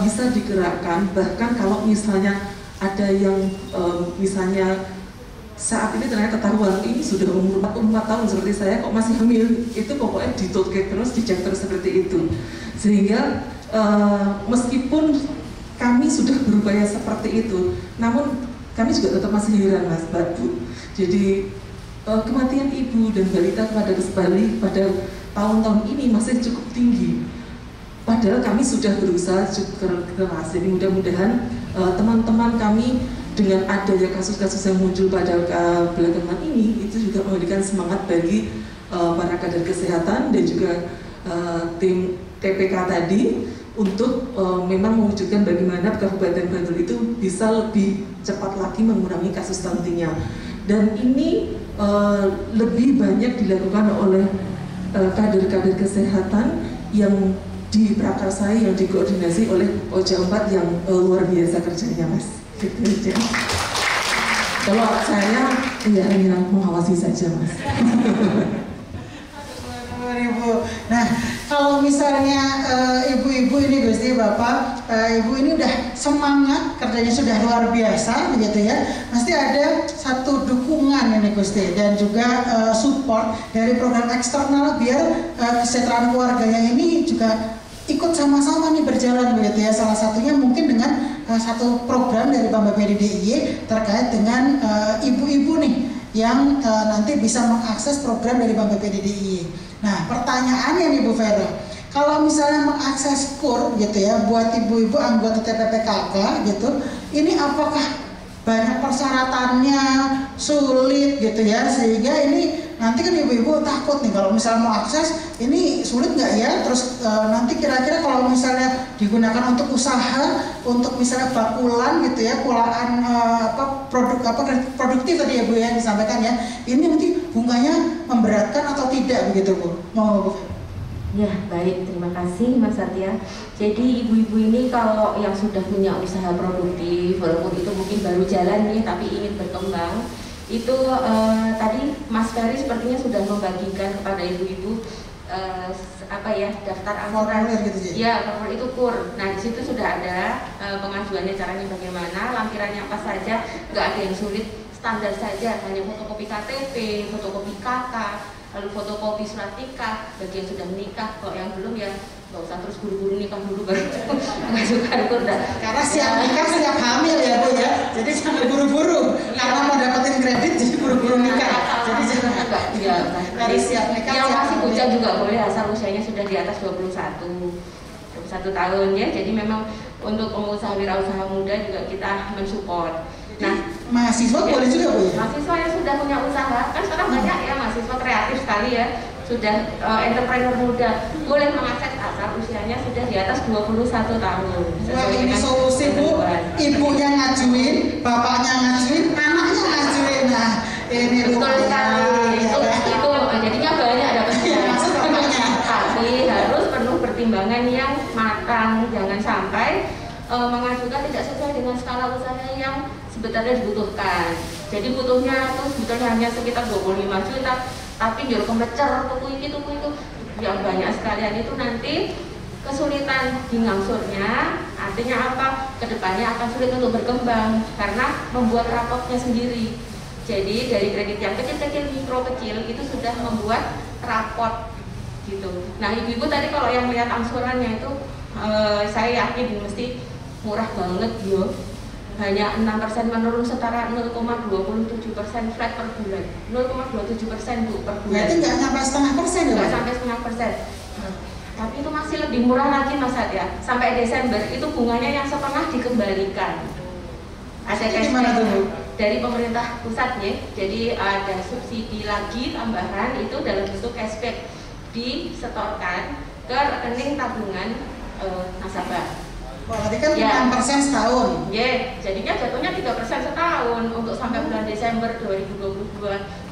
bisa digerakkan, bahkan kalau misalnya ada yang misalnya saat ini ternyata ketahuan ini sudah umur 44 tahun seperti saya kok masih hamil, itu pokoknya ditutke terus, dicek terus seperti itu. Sehingga meskipun kami sudah berupaya seperti itu, namun kami juga tetap masih heran Mas, Mbak Bu. Jadi kematian ibu dan balita pada tahun-tahun ini masih cukup tinggi. Padahal kami sudah berusaha cukup keras. Jadi mudah-mudahan teman-teman kami dengan adanya kasus-kasus yang muncul pada belakangan ini itu juga memberikan semangat bagi para kader kesehatan dan juga tim TPK tadi untuk memang mewujudkan bagaimana Kabupaten Bantul itu bisa lebih cepat lagi mengurangi kasus stuntingnya. Dan ini lebih banyak dilakukan oleh kader-kader kesehatan yang diprakarsai, yang dikoordinasi oleh Oja 4 yang luar biasa kerjanya, Mas. Gitu aja. Kalau saya ya hanya mengawasi saja, Mas. Nah, kalau misalnya ibu-ibu ini Gusti Bapak, ibu ini udah semangat, kerjanya sudah luar biasa begitu ya. Pasti ada satu dukungan ini Gusti dan juga support dari program eksternal biar kesejahteraan keluarganya ini juga ikut sama-sama nih berjalan begitu ya. Salah satunya mungkin dengan satu program dari Bank BPD DIY terkait dengan ibu-ibu nih yang nanti bisa mengakses program dari Bank BPD DIY. Nah, pertanyaannya nih Bu Vera, kalau misalnya mengakses KUR gitu ya buat ibu-ibu anggota TPPKK gitu, ini apakah banyak persyaratannya, sulit gitu ya, sehingga ini nanti kan ibu-ibu takut nih kalau misalnya mau akses ini sulit nggak ya, terus nanti kira-kira kalau misalnya digunakan untuk usaha, untuk misalnya bakulan gitu ya, kulaan produktif tadi ya Bu ya disampaikan ya, ini nanti bunganya memberatkan atau tidak begitu Bu? Mau Bu? Ya, baik, terima kasih Mas Satya. Jadi ibu-ibu ini kalau yang sudah punya usaha produktif, walaupun itu mungkin baru jalan nih, tapi ingin berkembang, itu tadi Mas Ferry sepertinya sudah membagikan kepada ibu-ibu daftar angsuran. Gitu, ya, formulir itu KUR. Nah, di situ sudah ada pengajuannya, caranya bagaimana, lampirannya apa saja, nggak ada yang sulit, standar saja, hanya fotokopi KTP, fotokopi KK, lalu fotokopi surat nikah bagi yang sudah menikah. Kalau yang belum ya nggak usah terus buru-buru nikah dulu baru mengajukan KUR. Karena siap nikah siap hamil ya Bu ya, jadi jangan buru-buru karena mau dapetin kredit jadi buru-buru nikah. Jadi jangan dari siap nikah. Yang masih bujang juga boleh asal usianya sudah di atas 21 tahun ya. Jadi memang untuk pengusaha wirausaha muda juga kita mensupport. Nah, mahasiswa boleh juga Bu ya? Mahasiswa yang sudah punya usaha, kan sekarang banyak ya mahasiswa kreatif sekali ya, sudah entrepreneur muda, boleh mengakses asal usianya sudah di atas 21 tahun. Wah, ini solusi Bu, ibunya ngajuin, bapaknya ngajuin, anaknya ngajuin. Nah, ini betul sekali. Itu jadinya banyak dapatnya. Tapi harus penuh pertimbangan yang matang, jangan sampai mengajukan tidak sesuai dengan skala usaha yang sebetulnya dibutuhkan. Jadi butuhnya tuh sebetulnya hanya sekitar 25 juta, tapi jual kemecer, tuku itu yang banyak sekalian itu nanti kesulitan di ngangsurnya. Artinya apa? Kedepannya akan sulit untuk berkembang karena membuat rapotnya sendiri. Jadi dari kredit yang kecil-kecil, mikro kecil itu sudah membuat rapot gitu. Nah, ibu-ibu tadi kalau yang lihat angsurannya itu saya yakin mesti murah banget yo. Hanya 6% menurun setara 0,27% flat per bulan. 0,27% Bu per bulan. Berarti nggak sampai setengah persen ya? Nggak sampai setengah persen. Tapi itu masih lebih murah lagi Mas Satya. Sampai Desember itu bunganya yang setengah dikembalikan. Ada cashback dari pemerintah pusat ya. Jadi ada subsidi lagi tambahan itu dalam bentuk cashback disetorkan ke rekening tabungan nasabah. Berarti kan ya. 6% setahun. Ya, jadinya jatuhnya 3% setahun untuk sampai bulan Desember 2022.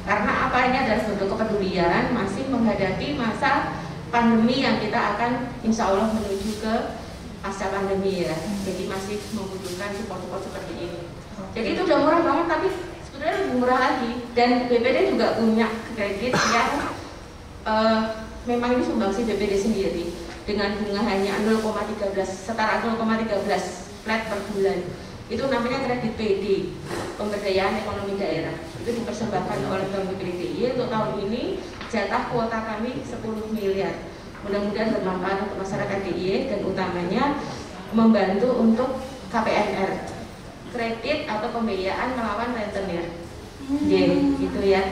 Karena apa, ini adalah bentuk kepedulian masih menghadapi masa pandemi yang kita akan insya Allah menuju ke pasca pandemi ya. Jadi masih membutuhkan support-support seperti ini. Jadi itu udah murah banget, tapi sebenarnya lebih murah lagi. Dan BPD juga punya kredit yang memang ini sumbangsi BPD sendiri dengan bunga hanya 0,13 setara 0,13 flat per bulan. Itu namanya kredit PD, pemberdayaan ekonomi daerah. Itu dipersembahkan oleh Bank BPD DIY untuk tahun ini. Jatah kuota kami 10 miliar. Mudah-mudahan bermanfaat untuk masyarakat DIY dan utamanya membantu untuk KPNR, kredit atau pembiayaan melawan rentenir. Gitu ya.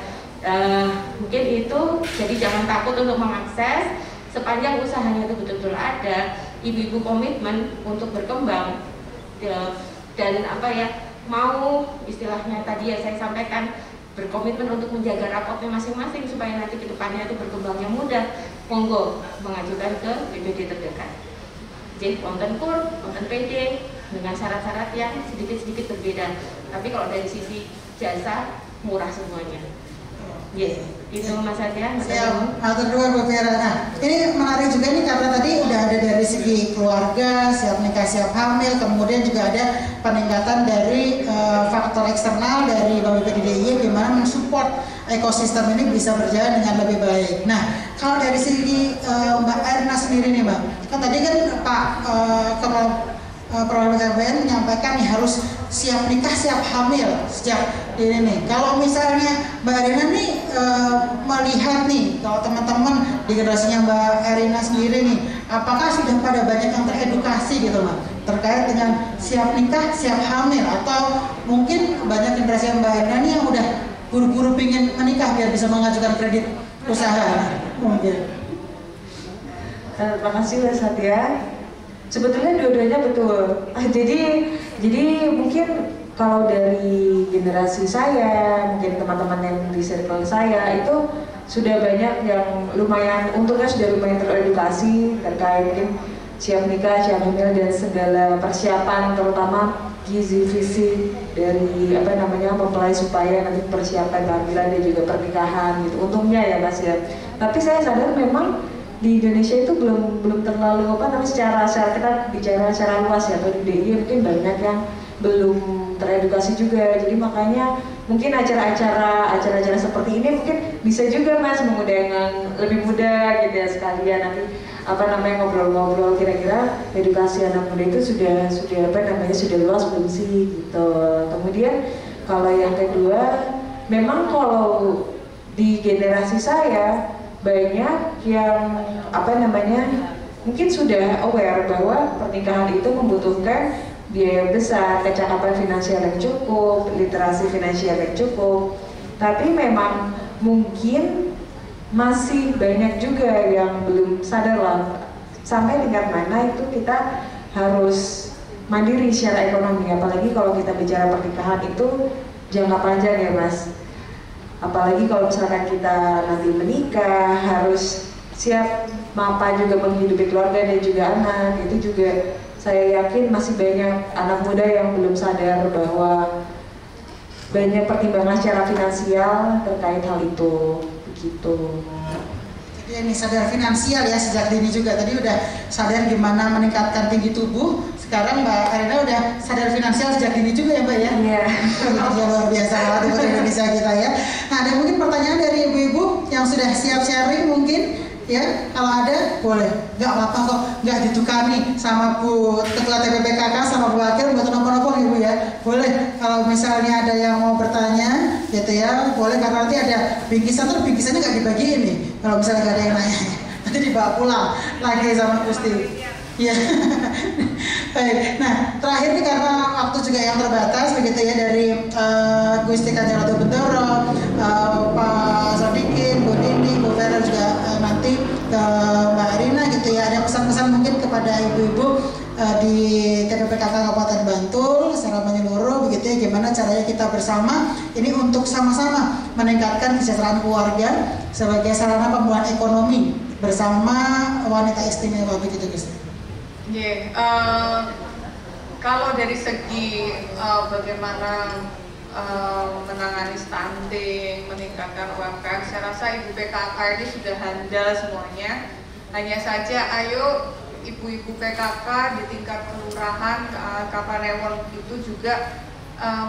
Mungkin itu, jadi jangan takut untuk mengakses sepanjang usahanya itu betul-betul ada, ibu-ibu komitmen untuk berkembang dan apa ya, mau istilahnya tadi ya saya sampaikan, berkomitmen untuk menjaga rapotnya masing-masing supaya nanti ke depannya itu berkembangnya mudah, monggo mengajukan ke BPD terdekat. Wonten KUR, wonten PD dengan syarat-syarat yang sedikit-sedikit berbeda. Tapi kalau dari sisi jasa murah semuanya. Itu Mas Adya. Siap, matur nuwun Bu Vera. Nah, ini menarik juga nih karena tadi udah ada dari segi keluarga, siap nikah, siap hamil, kemudian juga ada peningkatan dari faktor eksternal dari BPD gimana mensupport ekosistem ini bisa berjalan dengan lebih baik. Nah, kalau dari segi Mbak Erna sendiri nih Mbak, kan tadi kan Pak Kepala BKPN menyampaikan nih harus siap nikah, siap hamil sejak ini nih. Kalau misalnya Mbak Erina nih melihat nih, kalau teman-teman di generasinya Mbak Erina sendiri nih, apakah sudah pada banyak yang teredukasi gitu Mbak terkait dengan siap nikah, siap hamil, atau mungkin banyak generasi Mbak Erina nih yang udah buru-buru pingin menikah biar bisa mengajukan kredit usaha mungkin. Terima kasih Mas Satya. Sebetulnya dua-duanya betul. Jadi mungkin kalau dari generasi saya, mungkin teman-teman yang di circle saya itu sudah banyak yang lumayan, untungnya sudah lumayan teredukasi terkait mungkin siap nikah, siap hamil dan segala persiapan, terutama gizi visi dari mempelai supaya nanti persiapan kehamilan dan juga pernikahan gitu. Untungnya ya Mas ya. Tapi saya sadar memang di Indonesia itu belum terlalu secara kita bicara secara luas ya, atau di DIY mungkin banyak yang belum teredukasi juga. Jadi makanya mungkin acara-acara seperti ini mungkin bisa juga Mas mengundang lebih muda gitu ya, sekalian nanti ngobrol-ngobrol kira-kira edukasi anak muda itu sudah luas belum sih gitu. Kemudian kalau yang kedua, memang kalau di generasi saya banyak yang mungkin sudah aware bahwa pernikahan itu membutuhkan biaya besar, kecakapan finansial yang cukup, literasi finansial yang cukup. Tapi memang mungkin masih banyak juga yang belum sadar lah sampai tingkat mana itu kita harus mandiri secara ekonomi. Apalagi kalau kita bicara pernikahan itu jangka panjang ya Mas. Apalagi kalau misalkan kita nanti menikah harus siap mapan juga menghidupi keluarga dan juga anak. Itu juga saya yakin masih banyak anak muda yang belum sadar bahwa banyak pertimbangan secara finansial terkait hal itu, begitu. Jadi ini sadar finansial ya sejak dini juga. Tadi udah sadar gimana meningkatkan tinggi tubuh. Sekarang Mbak Erina udah sadar finansial sejak dini juga ya Mbak ya? Iya. Luar biasa banget untuk Indonesia kita ya. Nah, ada mungkin pertanyaan dari ibu-ibu yang sudah siap sharing mungkin ya, kalau ada boleh. Nggak apa-apa kok, nggak ditukani sama Bu Ketua TPPKK sama Bu Wakil, nggak nopo-nopo Ibu ya. Boleh kalau misalnya ada yang mau bertanya gitu ya, boleh, karena nanti ada bingkisan, terus bingkisannya nggak dibagiin nih. Kalau misalnya nggak ada yang nanya, nanti dibawa pulang lagi sama Gusti. Ya, baik. Nah, terakhir nih karena waktu juga yang terbatas begitu ya, dari Gusti Kanjeng Ratu Bendoro, Pak Sodikin, Bu Nini, Bu Vera juga nanti ke Mbak Erina gitu ya. Ada pesan-pesan mungkin kepada ibu-ibu di TPPKK Kabupaten Bantul secara menyeluruh begitu ya, gimana caranya kita bersama ini untuk sama-sama meningkatkan kesejahteraan keluarga sebagai sarana pemulihan ekonomi bersama wanita istimewa begitu Gusti. Kalau dari segi bagaimana menangani stunting, meningkatkan UMKM, saya rasa Ibu PKK ini sudah handal semuanya. Hanya saja ayo ibu-ibu PKK di tingkat kelurahan, Kapanewon itu juga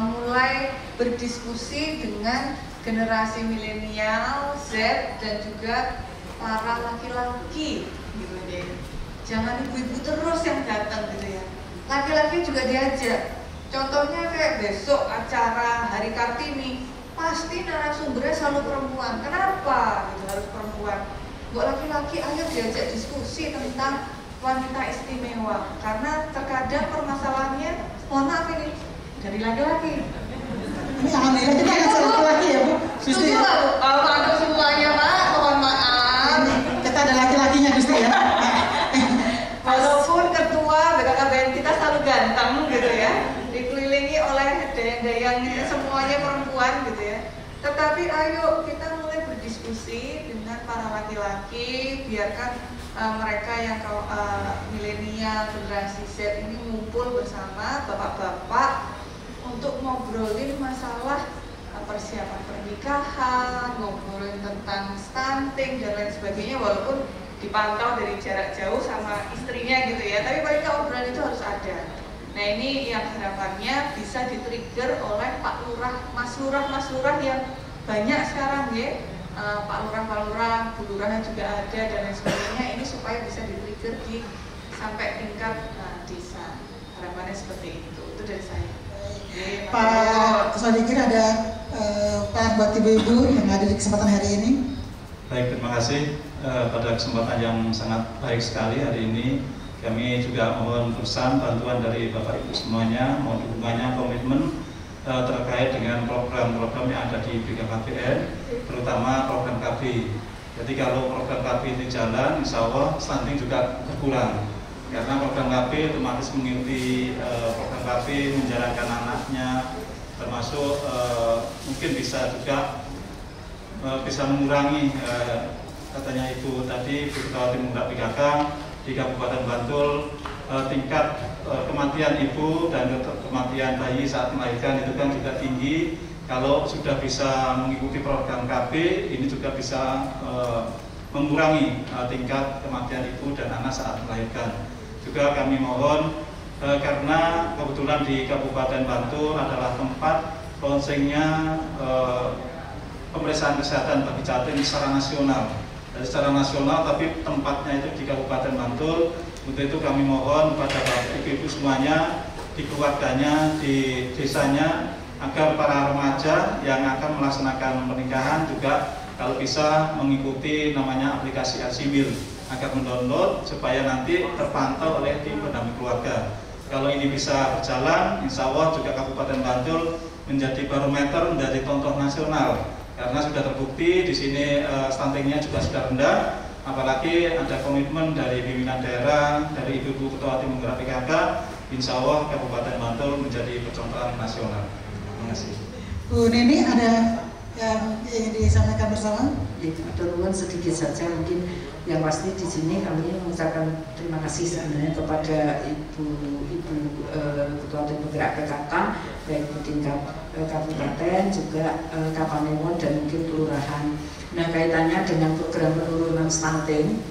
mulai berdiskusi dengan generasi milenial, Z, dan juga para laki-laki gitu deh. Jangan ibu-ibu terus yang datang gitu ya. Laki-laki juga diajak. Contohnya kayak besok acara Hari Kartini, pasti narasumbernya selalu perempuan. Kenapa gitu harus perempuan? Buat laki-laki ayo diajak diskusi tentang wanita istimewa. Karena terkadang permasalahannya, mohon maaf ini, dari laki-laki. Ini alhamdulillah kita ngajak laki-laki ya Bu? Setuju lah Bu, kalau ada semuanya Pak, mohon maaf. Kita ada laki-lakinya Gusti ya. Walaupun ketua BKKBN kita selalu ganteng gitu ya, dikelilingi oleh dayang-dayang semuanya perempuan gitu ya. Tetapi ayo kita mulai berdiskusi dengan para laki-laki, biarkan mereka yang milenial, generasi Z ini ngumpul bersama bapak-bapak untuk ngobrolin masalah persiapan pernikahan, ngobrolin tentang stunting dan lain sebagainya, walaupun dipantau dari jarak jauh sama istrinya gitu ya, tapi paling nggak obrolan itu harus ada. Nah ini yang harapannya bisa di-trigger oleh Pak Lurah, Mas Lurah yang banyak sekarang ya, Pak Lurah, Bu Lurah juga ada dan lain sebagainya, ini supaya bisa di-trigger sampai tingkat desa. Harapannya seperti itu dari saya. Pak Sodikin, ada Pak buat ibu-ibu yang ada di kesempatan hari ini. Baik, terima kasih pada kesempatan yang sangat baik sekali hari ini. Kami juga mohon pesan bantuan dari Bapak Ibu semuanya, mohon dukungannya, komitmen terkait dengan program-program yang ada di BKKBN, terutama program KB. Jadi kalau program KB itu jalan, insya Allah stunting juga berkurang. Karena program KB otomatis mengikuti program KB, menjalankan anaknya, termasuk mungkin bisa juga bisa mengurangi katanya Ibu tadi, Bu Ketua Tim Penggerak PKK di Kabupaten Bantul, tingkat kematian ibu dan kematian bayi saat melahirkan itu kan juga tinggi. Kalau sudah bisa mengikuti program KB, ini juga bisa mengurangi tingkat kematian ibu dan anak saat melahirkan. Juga kami mohon karena kebetulan di Kabupaten Bantul adalah tempat launchingnya pemeriksaan kesehatan bagi Jatim secara nasional. Dari secara nasional, tapi tempatnya itu di Kabupaten Bantul. Untuk itu kami mohon kepada Bapak Ibu semuanya, di keluarganya, di desanya, agar para remaja yang akan melaksanakan pernikahan juga kalau bisa mengikuti namanya aplikasi Asimil, agar mendownload supaya nanti terpantau oleh tim pendamping keluarga. Kalau ini bisa berjalan, insya Allah juga Kabupaten Bantul menjadi barometer, menjadi contoh nasional. Karena sudah terbukti di sini stuntingnya juga sudah rendah, apalagi ada komitmen dari pimpinan daerah, dari Ibu Ketua Tim Penggerak PKK, insya Allah Kabupaten Bantul menjadi percontohan nasional. Terima kasih. Bu Neni, ada yang ingin disampaikan bersama? Ada nuwun sedikit saja, mungkin yang pasti di sini kami mengucapkan terima kasih sebenarnya kepada Ibu Ketua Tim Penggerak PKK, baik di tingkat kabupaten juga Kapanewon dan mungkin kelurahan. Nah, kaitannya dengan program penurunan stunting,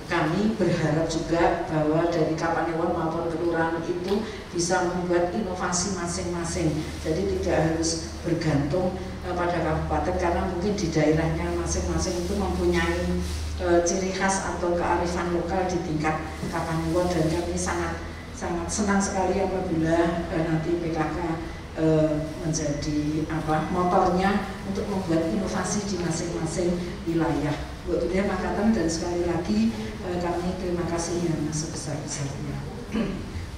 kami berharap juga bahwa dari Kapanewon maupun kelurahan itu bisa membuat inovasi masing-masing. Jadi tidak harus bergantung pada kabupaten, karena mungkin di daerahnya masing-masing itu mempunyai ciri khas atau kearifan lokal di tingkat Kapanewon, dan kami sangat senang sekali apabila nanti PKK menjadi motornya untuk membuat inovasi di masing-masing wilayah. Buat dunia makatan, dan sekali lagi kami terima kasih yang sebesar-besarnya.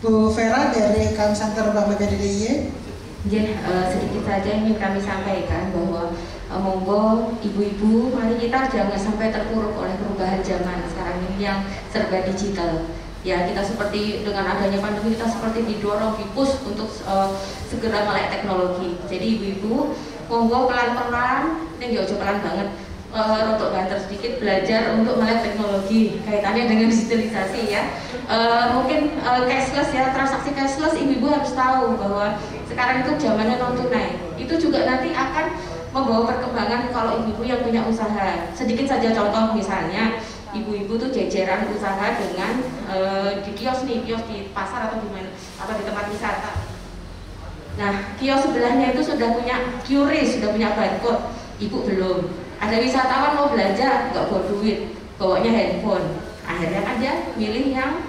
Bu Vera dari Kam Center Bank BPDDIY. Sedikit saja ingin kami sampaikan bahwa monggo ibu-ibu, mari kita jangan sampai terpuruk oleh perubahan zaman sekarang ini yang serba digital. Ya, kita seperti dengan adanya pandemi, kita seperti didorong, dipush untuk segera melek teknologi. Jadi ibu-ibu, monggo pelan-pelan, ini jauh pelan banget, untuk banter sedikit belajar untuk melek teknologi kaitannya dengan digitalisasi ya. Mungkin cashless ya, transaksi cashless, ibu-ibu harus tahu bahwa sekarang itu zamannya non tunai. Itu juga nanti akan membawa perkembangan kalau ibu-ibu yang punya usaha. Sedikit saja contoh, misalnya ibu-ibu tuh jejeran usaha dengan di kios nih, kios di pasar atau di mana, atau di tempat wisata. Nah, kios sebelahnya itu sudah punya QRIS, sudah punya barcode, ibu belum. Ada wisatawan mau belanja, nggak bawa duit, bawanya handphone. Akhirnya kan dia milih yang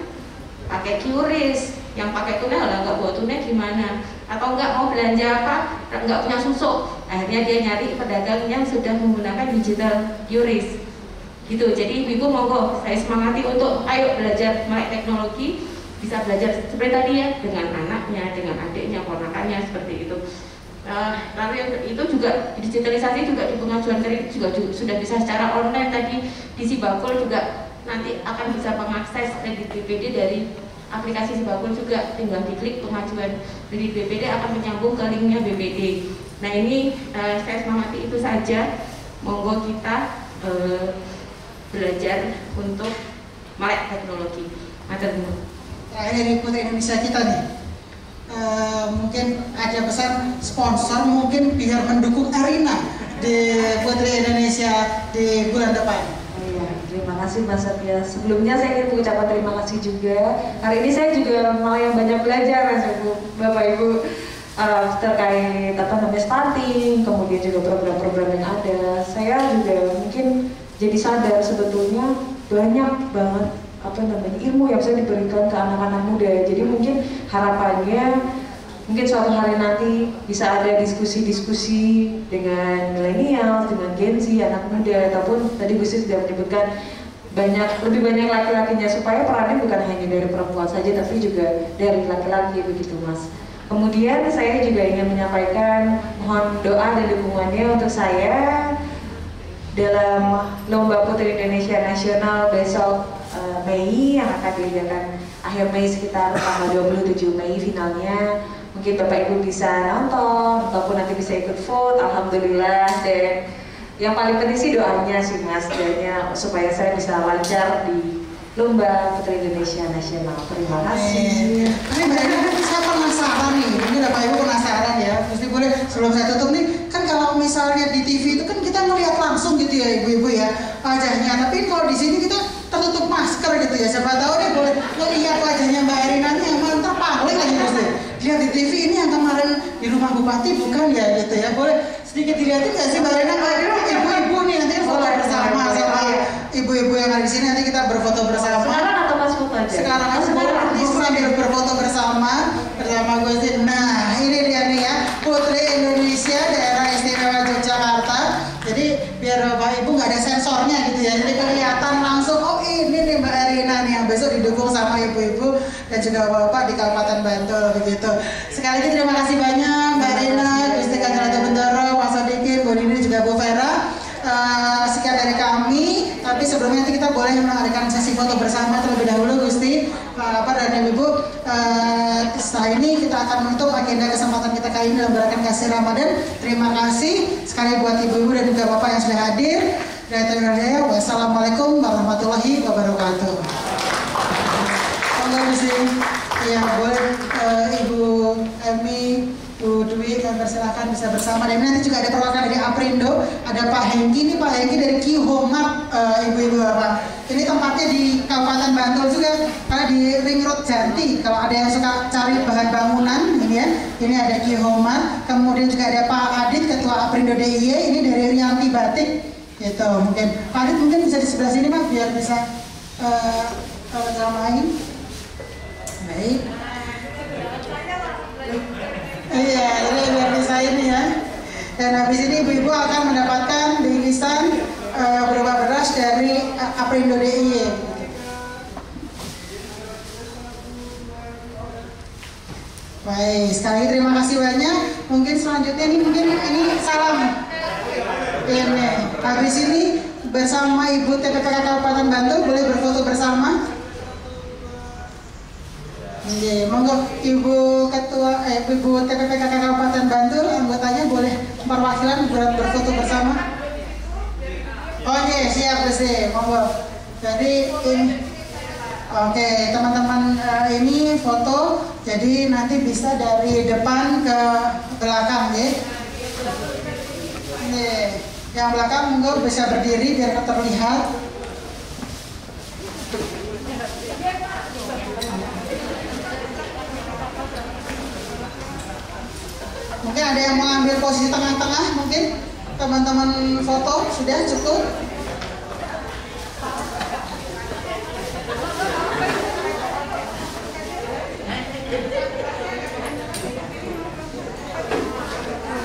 pakai QRIS, yang pakai tunai, lah nggak bawa tunai gimana? Atau nggak mau belanja apa, nggak punya susuk. Akhirnya dia nyari pedagang yang sudah menggunakan digital QRIS. Gitu. Jadi ibu-ibu monggo, saya semangati untuk ayo belajar melek teknologi, bisa belajar seperti tadi ya, dengan anaknya, dengan adiknya, ponakannya, seperti itu. Lalu yang itu juga digitalisasi juga di pengajuan kredit juga sudah bisa secara online. Tadi di Sibakul juga nanti akan bisa mengakses kredit BPD dari aplikasi Sibakul juga, tinggal diklik pengajuan kredit BPD akan menyambung ke linknya BPD. Nah ini saya semangati itu saja. Monggo kita belajar untuk melek teknologi. Terakhir dari Putri Indonesia kita nih. Mungkin ada pesan sponsor mungkin biar mendukung Arina di Putri Indonesia di bulan depan. Iya, terima kasih Mas Satya. Sebelumnya saya ingin mengucapkan terima kasih juga. Hari ini saya juga malah yang banyak belajar Mas Ibu, Bapak Ibu terkait stunting, kemudian juga program-program yang ada. Saya juga mungkin jadi sadar sebetulnya banyak banget ilmu yang bisa diberikan ke anak-anak muda. Jadi mungkin harapannya mungkin suatu hari nanti bisa ada diskusi-diskusi dengan milenial, dengan Gen Z, anak muda, ataupun tadi Bu Sri sudah menyebutkan lebih banyak laki-lakinya, supaya perannya bukan hanya dari perempuan saja tapi juga dari laki-laki, begitu Mas. Kemudian saya juga ingin menyampaikan mohon doa dan dukungannya untuk saya dalam Lomba Putri Indonesia Nasional besok Mei yang akan diadakan akhir Mei sekitar tanggal 27 Mei finalnya. Mungkin Bapak Ibu bisa nonton ataupun nanti bisa ikut vote. Alhamdulillah. Dan yang paling penting sih doanya sih Mas, doanya supaya saya bisa lancar di Lomba Putri Indonesia Nasional. Terima kasih. Ini Mbak Ina, saya penasaran nih. Ini Bapak Ibu penasaran ya. Mesti boleh sebelum saya tutup nih, kan kalau misalnya di TV itu kan kita ngelihat langsung gitu ya Ibu-ibu ya wajahnya. Tapi kalau di sini kita tertutup masker gitu ya. Siapa tahu deh boleh lihat wajahnya Mbak Erina nih yang malah terpaling lagi Mas. Lihat di TV ini yang kemarin di rumah Bupati bukan ya gitu ya. Boleh sedikit dilihatin nggak sih Mbak Erina? Ibu-ibu nih nanti foto bersama sama ibu-ibu yang ada di sini, nanti kita berfoto bersama. Sekarang atau pas foto aja? Sekarang aja sambil berfoto bersama gue sih. Nah ini dia nih ya, Putri Indonesia Daerah Istimewa Yogyakarta. Jadi biar Bapak Ibu nggak ada sensornya gitu ya, jadi kelihatan langsung oh ini nih Mbak Erina nih yang besok didukung sama ibu-ibu dan juga bapak di Kabupaten Bantul begitu. Sekali lagi terima kasih banyak Mbak Erina, Gusti Kanjeng Ratu Bendoro, Mas Sodikin, Bu Dini juga Bu Vera. Sekian dari kami, tapi sebelumnya nanti kita boleh mengadakan sesi foto bersama terlebih dahulu Gusti, Bapak dan Ibu. Setelah ini kita akan menutup agenda kesempatan kita kali ini dalam gerakan kasih Ramadan. Terima kasih sekali buat ibu-ibu dan juga bapak yang sudah hadir. Wassalamualaikum warahmatullahi wabarakatuh. Monggo Gusti, ya boleh Ibu Emi, Bu Dwi, silakan bisa bersama. Dan nanti juga ada perwakilan dari Aprindo, ada Pak Hengki. Ini Pak Hengki dari Q-Home, ibu-ibu bapak. Ini tempatnya di Kabupaten Bantul juga, karena di Ring Road Janti. Kalau ada yang suka cari bahan bangunan, ini ya, ini ada Q-Home. Kemudian juga ada Pak Adit, Ketua Aprindo DIY. Ini dari Rianti Batik. Gitu mungkin. Pak Adit mungkin bisa di sebelah sini Mas, biar bisa main. Baik. Iya, ini biar bisa ini ya. Dan habis ini ibu-ibu akan mendapatkan bingkisan berupa beras dari Aprindo DIY. Baik, sekali lagi terima kasih banyak. Mungkin selanjutnya ini salam. Ini habis ini bersama Ibu TPPK Kabupaten Bantul boleh berfoto bersama. Oke, monggo Ibu Ketua Ibu TPPK Kabupaten Bantul, anggotanya boleh perwakilan berfoto bersama. Oke, siap Gusti, monggo. Jadi oke, teman-teman ini foto, jadi nanti bisa dari depan ke belakang ya. Ini yang belakang monggo bisa berdiri biar terlihat. Mungkin ada yang mau ambil posisi tengah-tengah, mungkin teman-teman foto sudah cukup.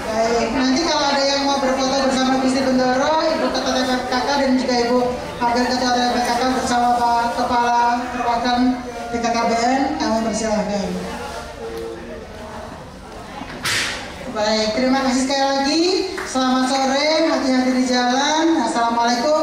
Baik, nanti kalau ada yang mau berfoto bersama Gusti Bendoro, Ibu Ketua TPPK dan juga Ibu Wakil Ketua TPPK bersama Pak Kepala Perwakilan BKKBN, kami persilahkan. Baik, terima kasih sekali lagi. Selamat sore, hati-hati di jalan. Assalamualaikum